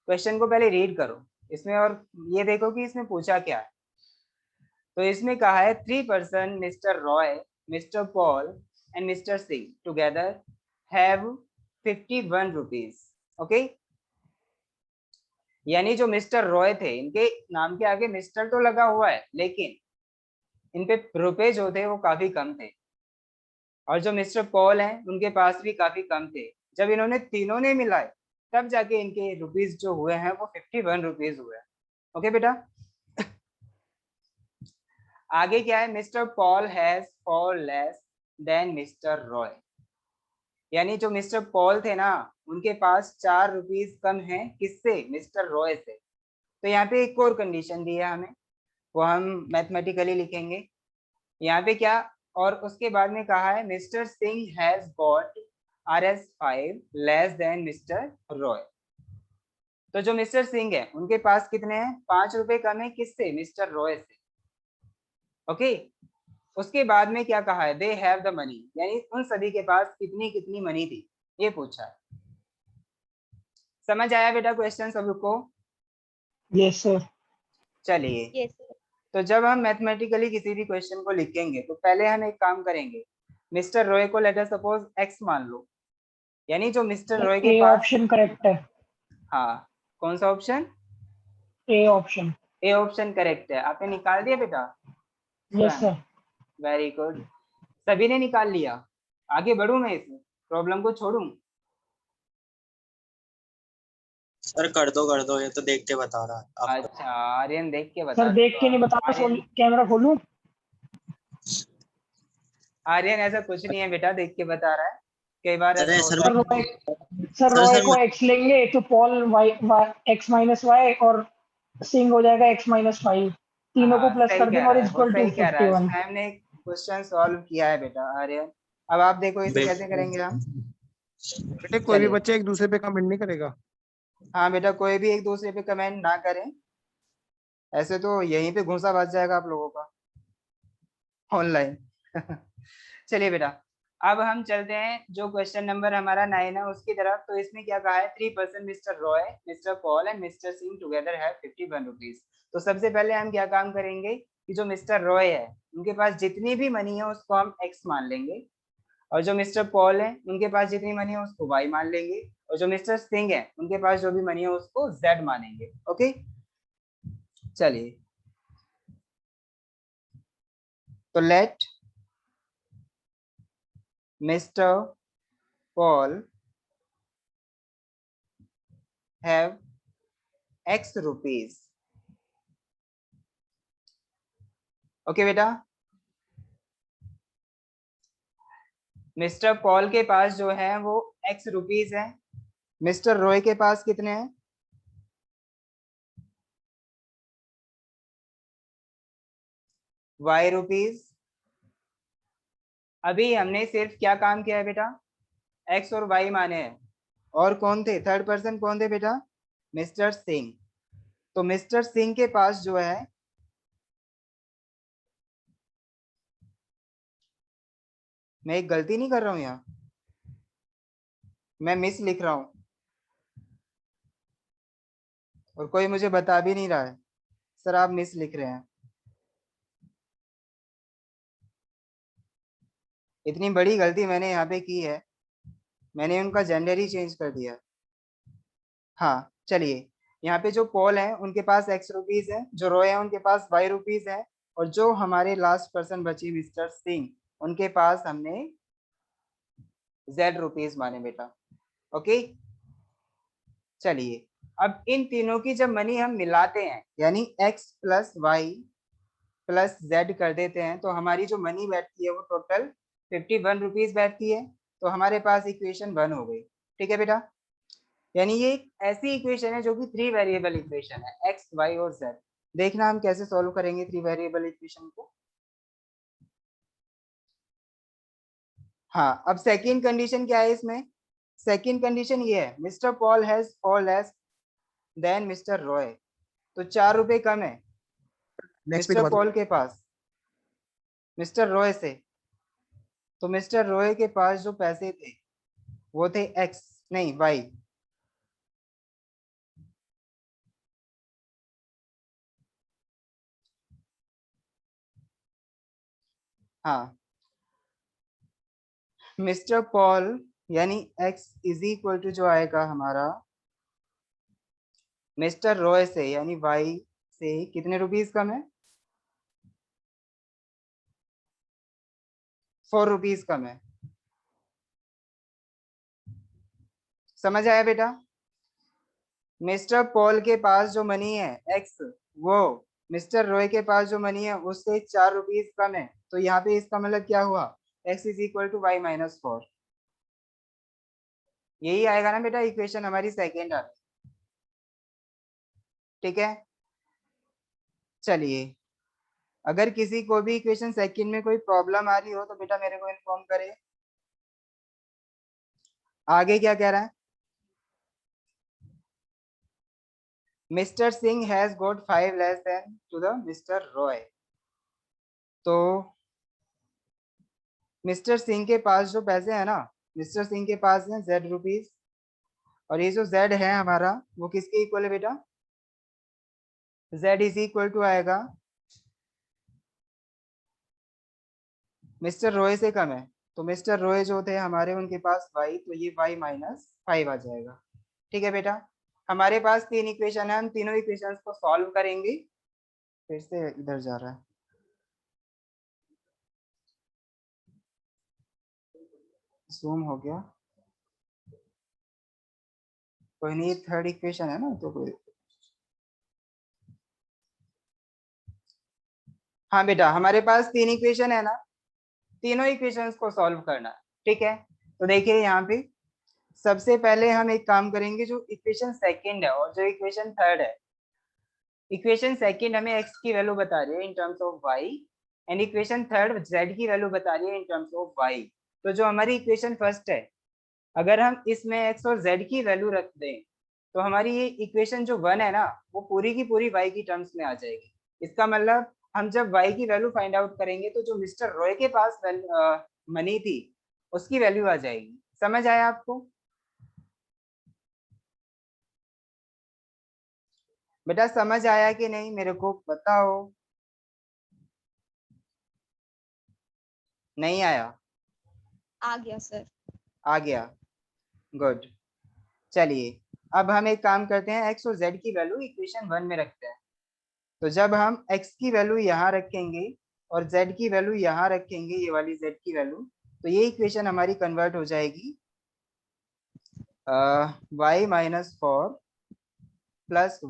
क्वेश्चन को पहले रीड करो इसमें और ये देखो कि इसमें पूछा क्या है। तो इसमें कहा है 3 person mister Roy, mister Paul and mister Singh together have 51 rupees. Okay, यानी जो मिस्टर रॉय थे इनके नाम के आगे मिस्टर तो लगा हुआ है, लेकिन इन पे रुपए जो थे वो काफी कम थे, और जो मिस्टर पॉल हैं उनके पास भी काफी कम थे। जब इन्होंने तीनों ने मिलाए तब जाके इनके रुपीज जो हुए हैं वो 51 रुपीज हुए हैं। ओके बेटा, आगे क्या है, mister Paul has for less than mister Roy, यानी जो मिस्टर पॉल थे ना उनके पास 4 रुपीज कम है, किससे, मिस्टर रॉय से। तो यहाँ पे एक और कंडीशन दी है हमें, वो हम मैथमेटिकली लिखेंगे यहाँ पे क्या, और उसके बाद में कहा है mister Singh has got RS5 less than mister Roy. तो जो मिस्टर सिंह है उनके पास कितने हैं, 5 रुपए कम है, किससे, मिस्टर रॉय से। ओके, उसके बाद में क्या कहा है, दे हैव द मनी, यानी उन सभी के पास कितनी कितनी मनी थी, ये पूछा है। समझ आया बेटा क्वेश्चन सबको? Yes sir. चलिए, यस सर। तो जब हम मैथमेटिकली किसी भी क्वेश्चन को लिखेंगे तो पहले हम एक काम करेंगे, मिस्टर रॉय को लेटर सपोज x मान लो, यानी जो मिस्टर रॉय के ए पास, ऑप्शन करेक्ट है। हाँ कौन सा option, A option. A option correct है, आपने निकाल दिया बेटा? Yes sir. वेरी गुड, सभी ने निकाल लिया। आगे बढ़ूं मैं इस प्रॉब्लम को छोड़ूं? सर कर दो, ये तो देख के बता रहा है आपको। अच्छा, आर्यन देख के बता सर रहा देख है। के नहीं बता रहा, आर्यन, कैमरा खोलूं? आर्यन ऐसा कुछ नहीं है बेटा, देख के बता रहा है, कई बार ऐसा अरे सर होता सर है। Roy, sir sir Roy sir को x लेंगे तो पॉल x माइनस वाई और सिंह हो जाएगा x माइनस 5, तीनों को हाँ प्लस सही कर कह देंगे और रहा है, वो इक्वल टू सही कह रहा है, 51। मैम ने क्वेश्चन सॉल्व किया है बेटा आर्यन। अब आप देखो इसे कैसे करेंगे हम। बेटे कोई भी चलिए, बच्चा एक दूसरे पे कमेंट नहीं करेगा। हाँ बेटा, कोई भी एक दूसरे पे कमेंट ना करें, ऐसे तो यहीं पे घुसा बच जाएगा आप लोगों का ऑनलाइन। चलिए बेटा, अब हम चलते हैं जो क्वेश्चन नंबर हमारा 9 है उसकी तरफ। तो इसमें क्या कहा है, 3 person mister Roy, mister Paul and mister Singh together have 51 rupees. तो सबसे पहले हम क्या काम करेंगे कि जो मिस्टर रॉय है उनके पास जितनी भी मनी है उसको हम x मान लेंगे, और जो मिस्टर पॉल है उनके पास जितनी मनी है उसको y मान लेंगे, और जो मिस्टर सिंह है उनके पास जो भी मनी है उसको z मानेंगे। ओके, चलिए, तो let mister Paul have x rupees. Okay बेटा, मिस्टर पॉल के पास जो है वो x रुपीज है, मिस्टर रॉय के पास कितने हैं, y रुपीज। अभी हमने सिर्फ क्या काम किया है बेटा, x और y माने हैं, और कौन थे, थर्ड पर्सन कौन थे बेटा, मिस्टर सिंह। तो मिस्टर सिंह के पास जो है, मैं एक गलती नहीं कर रहा हूं यहाँ, मैं मिस लिख रहा हूं और कोई मुझे बता भी नहीं रहा है, सर आप मिस लिख रहे हैं। इतनी बड़ी गलती मैंने यहाँ पे की है, मैंने उनका जेंडर ही चेंज कर दिया। हाँ चलिए, यहाँ पे जो पॉल है उनके पास x रुपीज है, जो रॉय है उनके पास y रुपीज है, और जो हमारे लास्ट पर्सन बची मिस्टर सिंह उनके पास हमने z रुपीज माने बेटा। ओके, चलिए, अब इन तीनों की जब मनी हम मिलाते हैं यानी x plus y plus z कर देते हैं, तो हमारी जो मनी बैठती है वो टोटल 51 रुपीज बैठती है। तो हमारे पास इक्वेशन 1 हो गई, ठीक है बेटा। यानी ये एक ऐसी इक्वेशन है जो कि 3 वेरिएबल इक्वेशन है, x y और z। देखना हम कैसे सॉल्व करेंगे 3 वेरिएबल इक्वेशन को। हाँ, अब सेकंड कंडीशन क्या है इसमें? सेकंड कंडीशन ये है, mister Paul has 4 less than mister Roy. तो 4 रुपए कम है नेक्स्ट पेज मिस्टर बता। पॉल के पास मिस्टर रॉय से। तो मिस्टर रॉय के पास जो पैसे थे वो थे एक्स, नहीं वाई। हाँ, मिस्टर पॉल यानी x इज इक्वल टू जो आएगा हमारा मिस्टर रॉय से यानी y से कितने रुपीस कम है? 4 रुपीस कम है। समझ आया बेटा? मिस्टर पॉल के पास जो मनी है x, वो मिस्टर रॉय के पास जो मनी है उससे 4 रुपीस कम है। तो यहाँ पे इसका मतलब क्या हुआ? x is equal to y minus 4। यही आएगा ना बेटा इक्वेशन हमारी सेकेंड आ रही। ठीक है, चलिए, अगर किसी को भी इक्वेशन सेकंड में कोई प्रॉब्लम आ रही हो तो बेटा मेरे को इन्फॉर्म करे। आगे क्या कह रहा है? Mister Singh has got 5 less than to the mister Roy. तो मिस्टर सिंह के पास जो पैसे है ना, मिस्टर सिंह के पास है z रुपीस, और ये जो z है हमारा वो किसके इक्वल है बेटा? z इज इक्वल टू आएगा मिस्टर रॉय से कम है। तो मिस्टर रॉय जो थे हमारे उनके पास y, तो ये y माइनस 5 आ जाएगा। ठीक है बेटा, हमारे पास 3 इक्वेशन है, हम तीनों इक्वेशंस को सॉल्व करेंगे। फिर से इधर जा रहा है, जूम हो गया। कोई नहीं, थर्ड इक्वेशन है ना तो कोई। हाँ बेटा, हमारे पास 3 इक्वेशन है ना, तीनों इक्वेशंस को सॉल्व करना है। ठीक है, तो देखिए यहाँ पे सबसे पहले हम एक काम करेंगे, जो इक्वेशन सेकंड है और जो इक्वेशन थर्ड है। इक्वेशन सेकंड हमें x की वैल्यू बता रही है in terms of y, and equation third z की वैल्यू बता रही है इन टर्म्स ऑफ y। तो जो हमारी इक्वेशन फर्स्ट है, अगर हम इसमें x और z की वैल्यू रख दें तो हमारी ये इक्वेशन जो 1 है ना, वो पूरी की पूरी y की टर्म्स में आ जाएगी। इसका मतलब हम जब y की वैल्यू फाइंड आउट करेंगे तो जो मिस्टर रॉय के पास मनी थी उसकी वैल्यू आ जाएगी। समझ आया आपको? बेटा समझ आया कि नहीं मेरे को बताओ। नहीं आया? आ गया सर। आ गया, गुड। चलिए, अब हम एक काम करते हैं, x और z की वैल्यू इक्वेशन 1 में रखते हैं। तो जब हम x की वैल्यू यहाँ रखेंगे और z की वैल्यू यहाँ रखेंगे, ये वाली z की वैल्यू, तो ये इक्वेशन हमारी कन्वर्ट हो जाएगी y minus 4 plus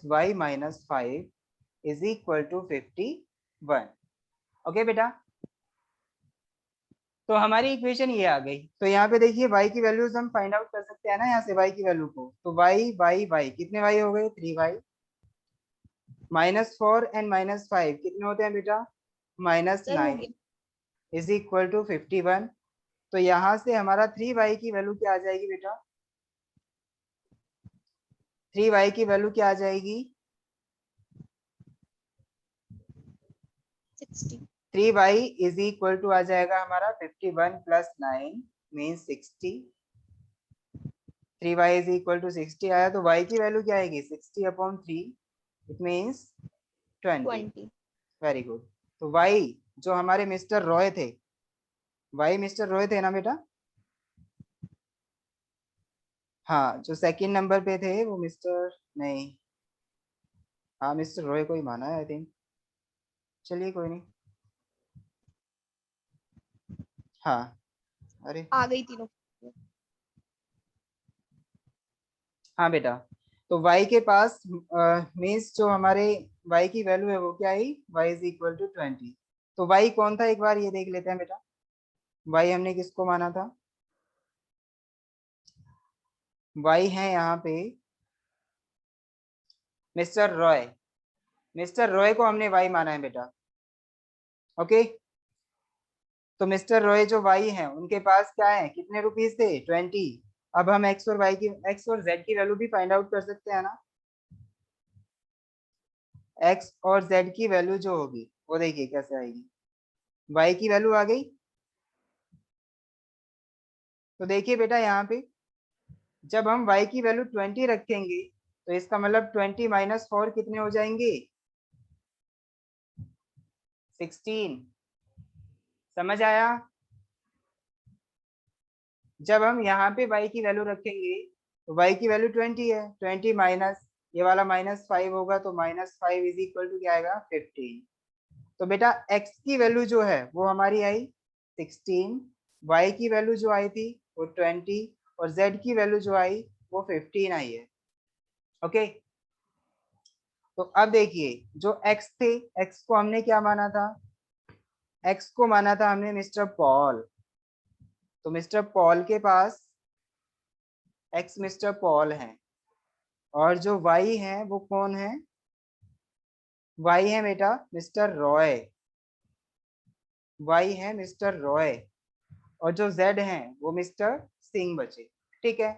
y minus 5 is equal to 51। Okay बेटा, तो हमारी इक्वेशन ये आ गई। तो यहाँ पे देखिए y की वैल्यूज हम फाइंड आउट कर सकते हैं ना, यहाँ से y की वैल्यू को। तो y कितने y हो गए? 3y। -4 एंड -5 कितने होते हैं बेटा? सर हो -9 गया। Is equal to 51। तो यहाँ से हमारा 3y की वैल्यू क्या आ जाएगी बेटा? 3y की वैल्यू क्या आ जाएगी? 60। 3y इज इक्वल टू आ जाएगा हमारा 51 plus 9 means 60। 3y is equal to 60 आया, तो y की वैल्यू क्या आएगी? 60 upon 3, it means 20। 20। Very good. तो y जो हमारे मिस्टर रॉय थे, y मिस्टर रॉय थे ना बेटा? हाँ, जो सेकंड नंबर पे थे वो मिस्टर, नहीं, हाँ मिस्टर रॉय को ही माना है आई थिंक। चलिए कोई नहीं। हाँ, अरे आ गई तीनों। हाँ बेटा, तो y के पास मीन्स जो हमारे y की वैल्यू है वो क्या आई? y is equal to 20। तो y कौन था एक बार ये देख लेते हैं बेटा। y हमने किसको माना था? y है यहाँ पे मिस्टर रॉय। मिस्टर रॉय को हमने y माना है बेटा। ओके, तो मिस्टर रॉय जो वाई है उनके पास क्या है, कितने रुपीस थे, 20। अब हम एक्स और वाई की, एक्स और जेड की वैल्यू भी फाइंड आउट कर सकते हैं ना। एक्स और जेड की वैल्यू जो होगी वो देखिए कैसे आएगी, वाई की वैल्यू आ गई। तो देखिए बेटा यहाँ पे जब हम y की वैल्यू 20 रखेंगे तो इसका मतलब 20 माइनस 4 कितने हो जाएंगे, 16। समझ आया। जब हम यहाँ पे y की वैल्यू रखेंगे तो y की वैल्यू 20 है, 20 माइनस ये वाला -5 होगा तो -5 इज इक्वल टू क्या आएगा, 15। तो बेटा x की वैल्यू जो है वो हमारी आई 16, y की वैल्यू जो आई थी वो 20 और z की वैल्यू जो आई वो 15 आई है। ओके। तो अब देखिए जो x थे, x को हमने क्या माना था, x को माना था हमने मिस्टर पॉल। तो मिस्टर पॉल के पास x मिस्टर पॉल है और जो y है वो कौन है, y है बेटा मिस्टर रॉय, y है मिस्टर रॉय और जो z है वो मिस्टर सिंह बचे। ठीक है।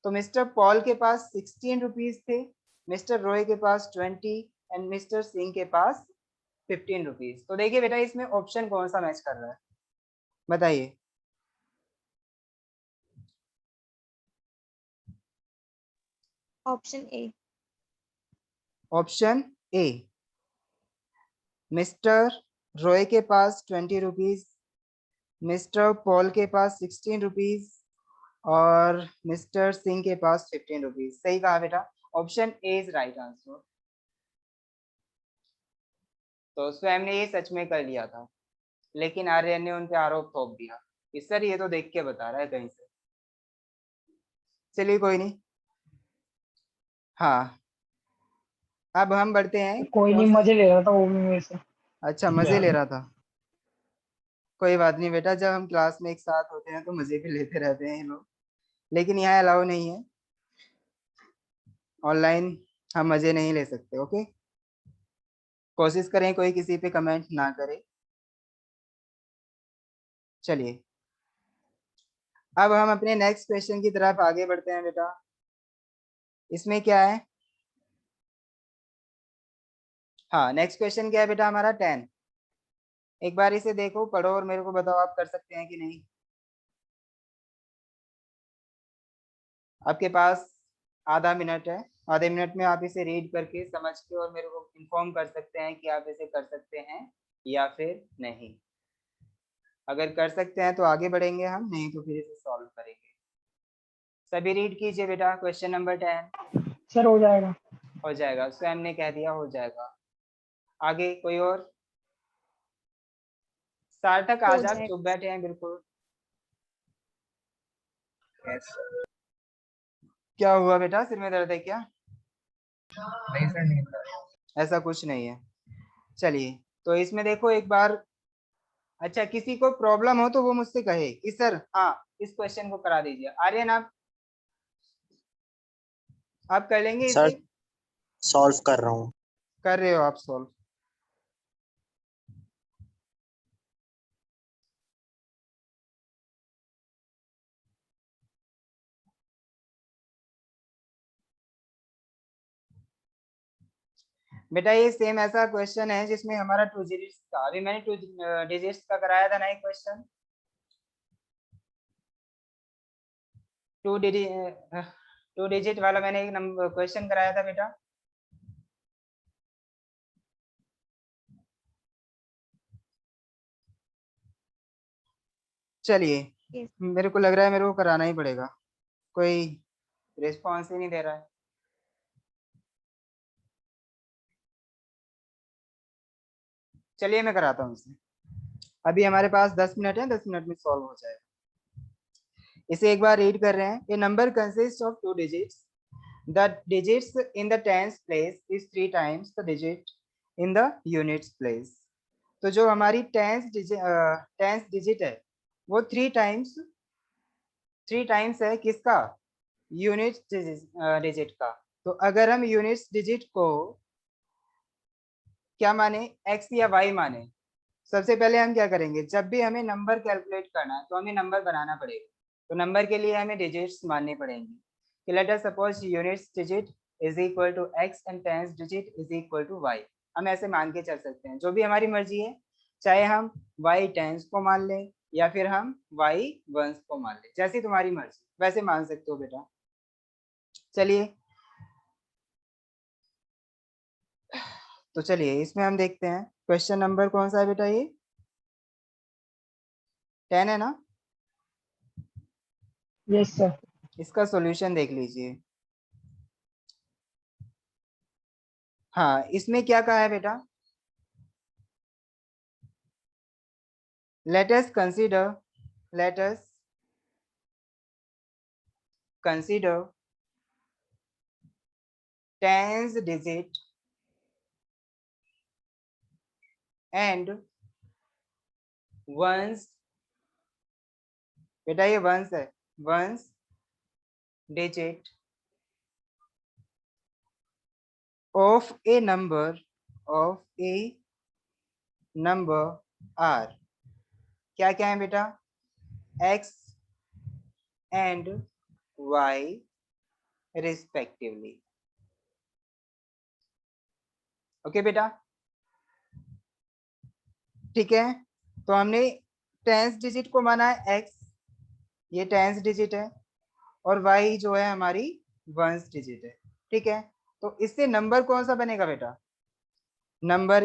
तो मिस्टर पॉल के पास 16 रुपीज थे, मिस्टर रॉय के पास 20 एंड मिस्टर सिंह के पास 15 रुपीज। तो देखिए बेटा इसमें ऑप्शन कौन सा मैच कर रहा है, बताइए। Option A. Option A, mister Roy के पास 20 रुपीज, मिस्टर पॉल के पास 16 रुपीज और मिस्टर सिंह के पास 15 रुपीज। सही कहा बेटा, option A is right answer. तो स्वयं ने ये सच में कर लिया था लेकिन आर्यन ने उन पे आरोप थोप दिया कि सर ये तो देख के बता रहा है कहीं से। चलिए कोई नहीं। हाँ अब हम बढ़ते हैं। कोई नहीं, मजे ले रहा था वो भी मेरे से। अच्छा मजे ले रहा था, कोई बात नहीं बेटा, जब हम क्लास में एक साथ होते हैं तो मजे भी लेते रहते हैं लोग, लेकिन यहाँ अलाउ नहीं है, ऑनलाइन हम मजे नहीं ले सकते। ओके, कोशिश करें कोई किसी पे कमेंट ना करे। चलिए अब हम अपने नेक्स्ट क्वेश्चन की तरफ आगे बढ़ते हैं बेटा। इसमें क्या है, हाँ नेक्स्ट क्वेश्चन क्या है बेटा हमारा 10। एक बार इसे देखो पढ़ो और मेरे को बताओ आप कर सकते हैं कि नहीं। आपके पास आधा मिनट है, आधे मिनट में आप इसे रीड करके समझ के और मेरे को इन्फॉर्म कर सकते हैं कि आप इसे कर सकते हैं या फिर नहीं। अगर कर सकते हैं तो आगे बढ़ेंगे हम, नहीं तो फिर इसे सॉल्व करेंगे। सभी रीड कीजिए बेटा क्वेश्चन नंबर 10। सर हो जाएगा। हो जाएगा, स्वयं ने कह दिया हो जाएगा। आगे कोई और, सार्थक हो आज आप जाएगा। चुप बैठे हैं बिल्कुल। क्या हुआ बेटा, सिर में दर्द है क्या? नहीं सर नहीं था। ऐसा कुछ नहीं है। चलिए तो इसमें देखो एक बार, अच्छा किसी को प्रॉब्लम हो तो वो मुझसे कहे कि सर हाँ इस क्वेश्चन को करा दीजिए। आर्यन आप कर लेंगे सर इसे? सॉल्व कर रहा हूँ। कर रहे हो आप सॉल्व? बेटा ये सेम ऐसा क्वेश्चन है जिसमें हमारा 2 डिजिट्स का, अभी मैंने 2 डिजिट्स का कराया था ना एक क्वेश्चन, 2 डिजिट वाला मैंने एक नंबर क्वेश्चन कराया था बेटा। चलिए Yes. मेरे को लग रहा है मेरे को कराना ही पड़ेगा, कोई रिस्पॉन्स ही नहीं दे रहा है। चलिए मैं कराता हूँ इसे, अभी हमारे पास 10 मिनट है, 10 मिनट में सॉल्व हो जाएगा। इसे एक बार रीड कर रहे हैं। A number consist of 2 digits, the digits in the tens place is 3 times the digit in the units place. तो जो हमारी टेंस डिजिट है वो 3 टाइम्स है किसका, यूनिट डिजिट का। तो अगर हम यूनिट्स डिजिट को क्या माने, x या y माने, सबसे पहले हम क्या करेंगे, जब भी हमें नंबर कैलकुलेट करना है तो हमें नंबर बनाना पड़ेगा। तो नंबर के लिए हमें डिजिट्स माननी पड़ेंगी कि let us suppose units digit is equal to x and tens digit is equal to y। हम ऐसे मान के चल सकते हैं, जो भी हमारी मर्जी है, चाहे हम y टेंस को मान लें या फिर हम y वंस को मान लें, जैसी तुम्हारी मर्जी वैसे मान सकते हो बेटा। चलिए तो चलिए इसमें हम देखते हैं क्वेश्चन नंबर कौन सा है बेटा, ये 10 है ना। Yes sir. इसका सॉल्यूशन देख लीजिए। हाँ, इसमें क्या कहा है बेटा, let us consider tens digit and ones, बेटा ये वंस है, once digit of a number r। क्या क्या है बेटा, x and y respectively। Okay बेटा, ठीक है। तो हमने टेंस डिजिट को माना है x, ये टेंस डिजिट है, और y जो है हमारी वंस डिजिट है, ठीक है। तो इससे नंबर कौन सा बनेगा बेटा, नंबर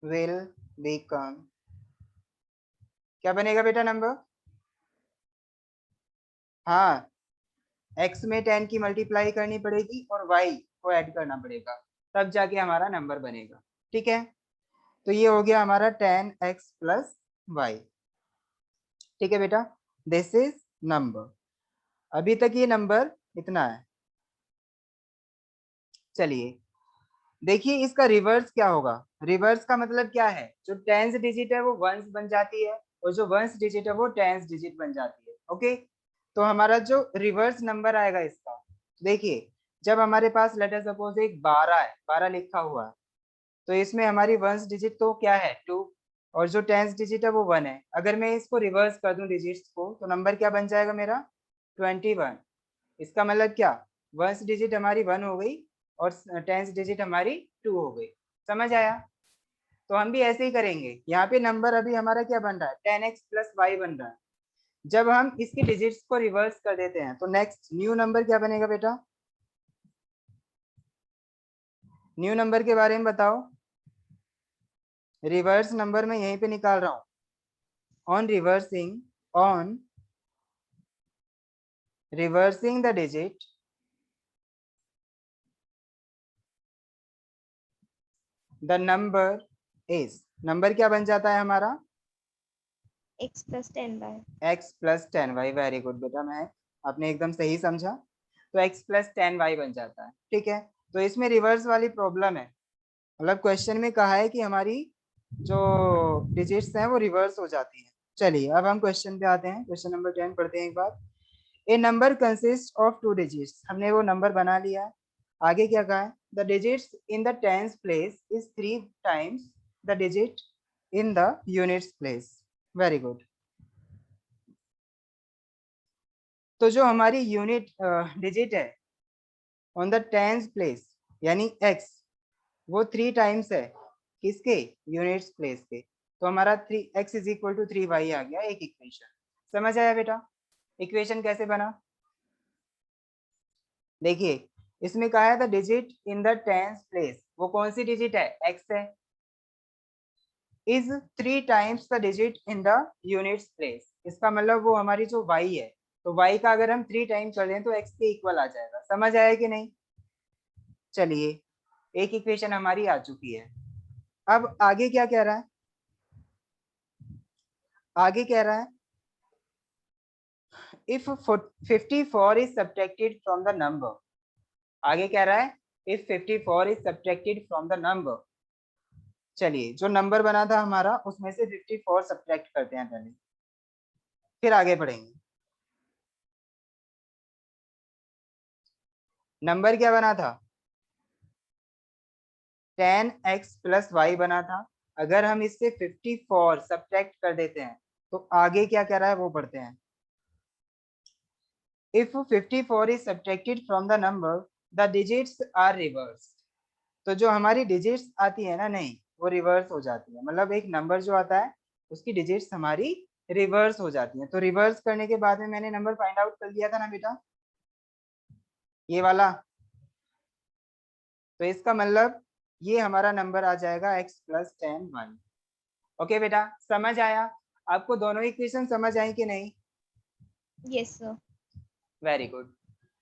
विल बिकम, क्या बनेगा बेटा नंबर, हाँ x में 10 की मल्टीप्लाई करनी पड़ेगी और y को ऐड करना पड़ेगा, तब जाके हमारा नंबर बनेगा, ठीक है। तो ये हो गया हमारा 10x प्लस y, ठीक है बेटा, दिस इज नंबर। अभी तक ये नंबर इतना है। चलिए देखिए इसका रिवर्स क्या होगा, रिवर्स का मतलब क्या है, जो टेंस डिजिट है वो वंस बन जाती है और जो वंस डिजिट है वो टेंस डिजिट बन जाती है, ओके। तो हमारा जो रिवर्स नंबर आएगा इसका, देखिए जब हमारे पास लेट अस सपोज एक 12 है, 12 लिखा हुआ है, तो इसमें हमारी वंस डिजिट तो क्या है 2, और जो टेंस डिजिट है वो 1 है। अगर मैं इसको रिवर्स कर दूं डिजिट्स को, तो नंबर क्या बन जाएगा मेरा 21। इसका मतलब क्या, वंस डिजिट हमारी 1 हो गई और टेंस डिजिट हमारी 2 हो गई, समझ आया। तो हम भी ऐसे ही करेंगे, यहाँ पे नंबर अभी हमारा क्या बन रहा है 10x प्लस y बन रहा है। जब हम इसके डिजिट्स को रिवर्स कर देते हैं तो नेक्स्ट न्यू नंबर क्या बनेगा बेटा, न्यू नंबर के बारे में बताओ। रिवर्स नंबर मैं यहीं पे निकाल रहा हूँ, on reversing the digit, the number is, number क्या बन जाता है हमारा x plus 10y। x plus 10y, very good बेटा, मैं आपने एकदम सही समझा। तो x प्लस 10y बन जाता है, ठीक है। तो इसमें रिवर्स वाली प्रॉब्लम है, मतलब क्वेश्चन में कहा है कि हमारी जो डिजिट्स हैं वो रिवर्स हो जाती हैं। चलिए अब हम क्वेश्चन पे आते हैं, क्वेश्चन नंबर 10 पढ़ते हैं एक बार। ए नंबर कंसिस्ट ऑफ 2 डिजिट्स, हमने वो नंबर बना लिया है। आगे क्या कहा है, the digits in the tens place is 3 times the digit in the units place, very good. तो जो हमारी यूनिट डिजिट है ऑन द टेंस प्लेस यानी x, वो 3 टाइम्स है किसके, यूनिट्स प्लेस के। तो हमारा 3x is equal to 3y आ गया एक इक्वेशन। समझ आया बेटा, इक्वेशन कैसे बना, देखिए इसमें कहा है the digit in the tens place, वो कौन सी डिजिट है x है, is 3 times the digit in the units place, इसका मतलब वो हमारी जो y है, तो y का अगर हम 3 टाइम्स कर दें तो x के इक्वल आ जाएगा। समझ आया कि नहीं, चलिए एक इक्वेशन हमारी आ चुकी है। अब आगे क्या कह रहा है, आगे कह रहा है if 54 is subtracted from the number, आगे कह रहा है if 54 is subtracted from the number। चलिए जो नंबर बना था हमारा उसमें से 54 सब्ट्रैक्ट करते हैं पहले, फिर आगे बढ़ेंगे। नंबर क्या बना था 10x प्लस वाई बना था, अगर हम इससे 54 सब्ट्रैक्ट कर देते हैं तो आगे क्या कह रहा है वो पढ़ते हैं। If 54 is subtracted from the number, the digits are reversed. तो जो हमारी डिजिट्स आती है ना, नहीं वो रिवर्स हो जाती है, मतलब एक नंबर जो आता है उसकी डिजिट्स हमारी रिवर्स हो जाती है। तो रिवर्स करने के बाद में मैंने नंबर फाइंड आउट कर लिया था ना बेटा, ये वाला। तो इसका मतलब ये हमारा नंबर आ जाएगा x प्लस 10y। ओके बेटा, समझ आया आपको? दोनों इक्वेशन समझ आई कि नहीं? Yes sir. Very good.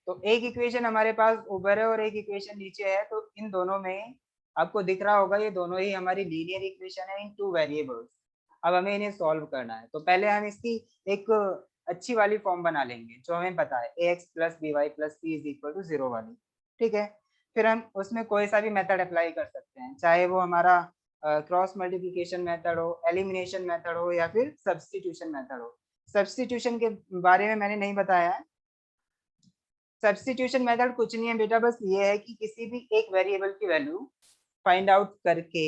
तो एक इक्वेशन हमारे पास ऊपर है और एक इक्वेशन नीचे है, तो इन दोनों में आपको दिख रहा होगा ये दोनों ही हमारी लीनियर इक्वेशन है इन टू वेरिएबल्स। अब हमें इन्हें सॉल्व करना है, तो पहले हम इसकी एक अच्छी वाली फॉर्म बना लेंगे जो हमें पता है, ax plus b y plus c is equal to 0 वाली। ठीक है, फिर हम उसमें कोई सा भी मेथड अप्लाई कर सकते हैं, चाहे वो हमारा क्रॉस मल्टीप्लिकेशन मेथड हो, एलिमिनेशन मेथड हो, या फिर सब्स्टिट्यूशन मेथड हो। सब्स्टिट्यूशन के बारे में मैंने नहीं बताया है। सब्स्टिट्यूशन मेथड कुछ नहीं है बेटा, बस ये है कि किसी भी एक वेरिएबल की वैल्यू फाइंड आउट करके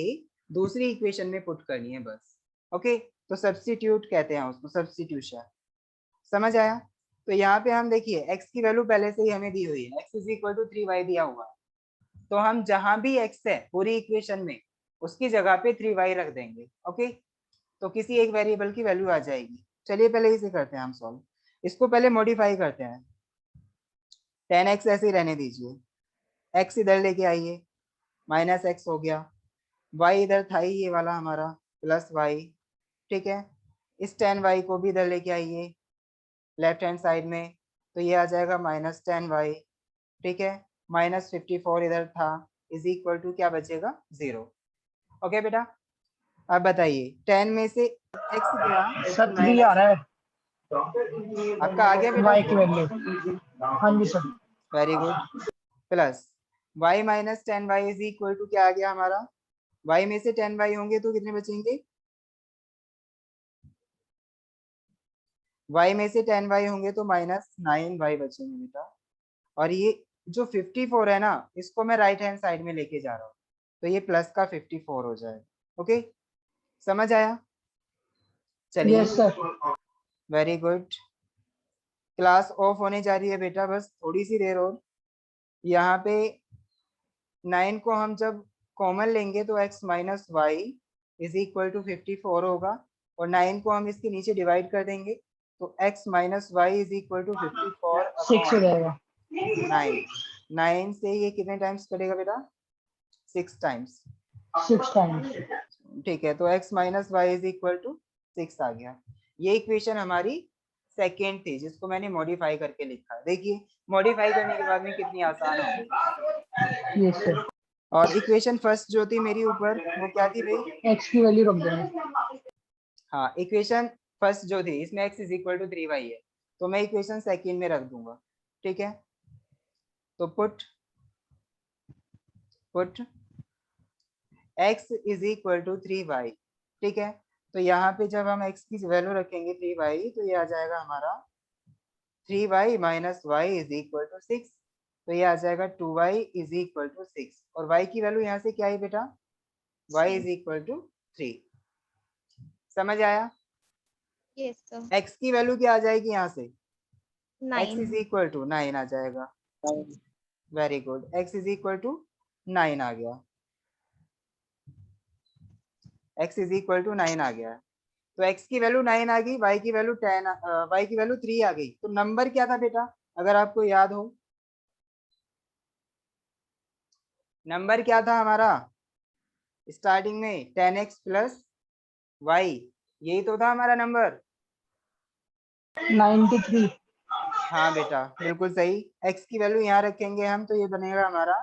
दूसरी इक्वेशन में पुट करनी है बस। ओके, तो सब्स्टिट्यूट कहते हैं उसको, सब्स्टिट्यूशन। समझ आया? तो यहाँ पे हम देखिए x की वैल्यू पहले से ही हमें दी हुई है, x is equal to 3y दिया हुआ है, तो हम जहां भी x है पूरी इक्वेशन में उसकी जगह पे 3y रख देंगे। ओके, तो किसी एक वेरिएबल की वैल्यू आ जाएगी। चलिए पहले इसे करते हैं हम सॉल्व। इसको पहले मॉडिफाई करते हैं, 10x ऐसे ही रहने दीजिए, x इधर लेके आइए, माइनस x हो गया, y इधर था ही ये वाला हमारा, प्लस y। ठीक है, इस 10y को भी इधर लेके आइए लेफ्ट हैंड साइड में, तो ये आ जाएगा माइनस 10y। ठीक है, माइनस 54 इधर था, इज इक्वल टू क्या बचेगा, 0। ओके बेटा, अब बताइए 10 में से x गया, सर 3 आ रहा है आपका आ गया बेटा? y की वैल्यू। हाँ जी sir. Very good, plus y minus 10y is equal to क्या आ गया हमारा, y में से 10y होंगे तो कितने बचेंगे, y में से 10y होंगे तो माइनस 9y बचेंगे बेटा। और ये जो 54 है ना, इसको मैं राइट हैंड साइड में लेके जा रहा हूँ, तो ये प्लस का 54 हो जाएगा। ओके, समझ आया? चलिए, yes sir. Very good. Class of होने जा रही है बेटा, बस थोड़ी सी देर और। यहाँ पे 9 को हम जब कॉमन लेंगे तो x minus y is equal to 54 होगा, और 9 को हम इसके नीचे डिवाइड कर देंगे तो x minus y is equal to 54 6 हो जाएगा। 9। 9 से ये कितने टाइम्स करेगा बेटा, 6 टाइम्स। 6 टाइम्स। ठीक है, तो x minus y is equal to 6 आ गया। ये इक्वेशन हमारी सेकेंड थी जिसको मैंने मॉडिफाई करके लिखा है। देखिए मॉडिफाई करने के बाद में कितनी आसान हो गई। Yes sir. और इक्वेशन फर्स्ट जो थी मेरी ऊपर, वो क्या थी भाई, x की वैल्यू रख देंगे। हाँ इक्वेशन फर्स्ट जो थी इसमें x is equal to 3y है, तो मैं इक्वेशन सेकेंड में रख दूंगा। ठीक है, तो put x is equal to 3y। ठीक है, तो यहाँ पे जब हम x की वैल्यू रखेंगे 3y, तो ये आ जाएगा हमारा 3y minus y is equal to 6, तो ये आ जाएगा 2y इज इक्वल टू 6, और y की वैल्यू यहाँ से क्या है बेटा, y इज इक्वल टू 3। समझ आया? Yes sir. x की वैल्यू क्या आ जाएगी यहाँ से, x 9। इज इक्वल टू 9 आ जाएगा। Very good, x is equal to 9 आ गया, x इज इक्वल टू 9 आ गया। तो x की वैल्यू 9 आ गई, y की वैल्यू 10, y की वैल्यू 3 आ गई। तो नंबर क्या था बेटा, अगर आपको याद हो, नंबर क्या था हमारा स्टार्टिंग में, 10x प्लस y, यही तो था हमारा नंबर। 93। हाँ बेटा बिल्कुल सही, x की वैल्यू यहाँ रखेंगे हम, तो ये बनेगा हमारा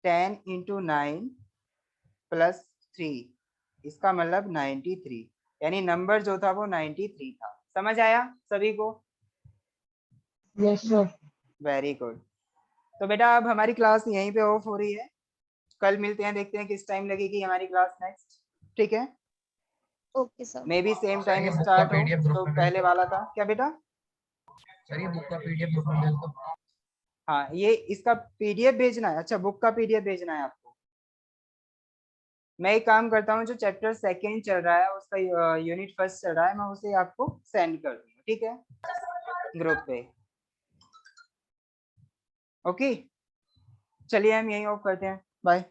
10 इंटू 9 प्लस 3, इसका मतलब 93, यानी नंबर जो था वो 93 था। समझ आया सभी को? Yes sir. Very good. तो बेटा अब हमारी क्लास यहीं पे ऑफ हो रही है, कल मिलते हैं, देखते हैं किस टाइम लगेगी हमारी क्लास नेक्स्ट। ठीक है, okay sir. May be same sir, time ये बुक का स्टार्ट हो PDF ग्रुप तो में पहले भेज वाला था क्या बेटा? सर ये बुक का PDF ग्रुप में भेज दो। हाँ, ये इसका PDF भेजना है, अच्छा बुक का PDF भेजना है आपको। मैं एक काम करता हूँ, जो चैप्टर सेकंड चल रहा है उसका यूनिट फर्स्ट चल रहा है, मैं उसे आपको सेंड कर दूंगा, ठीक है, ग्रुप पे। ओके, चलिए हम यहीं ऑफ करते हैं, बाय।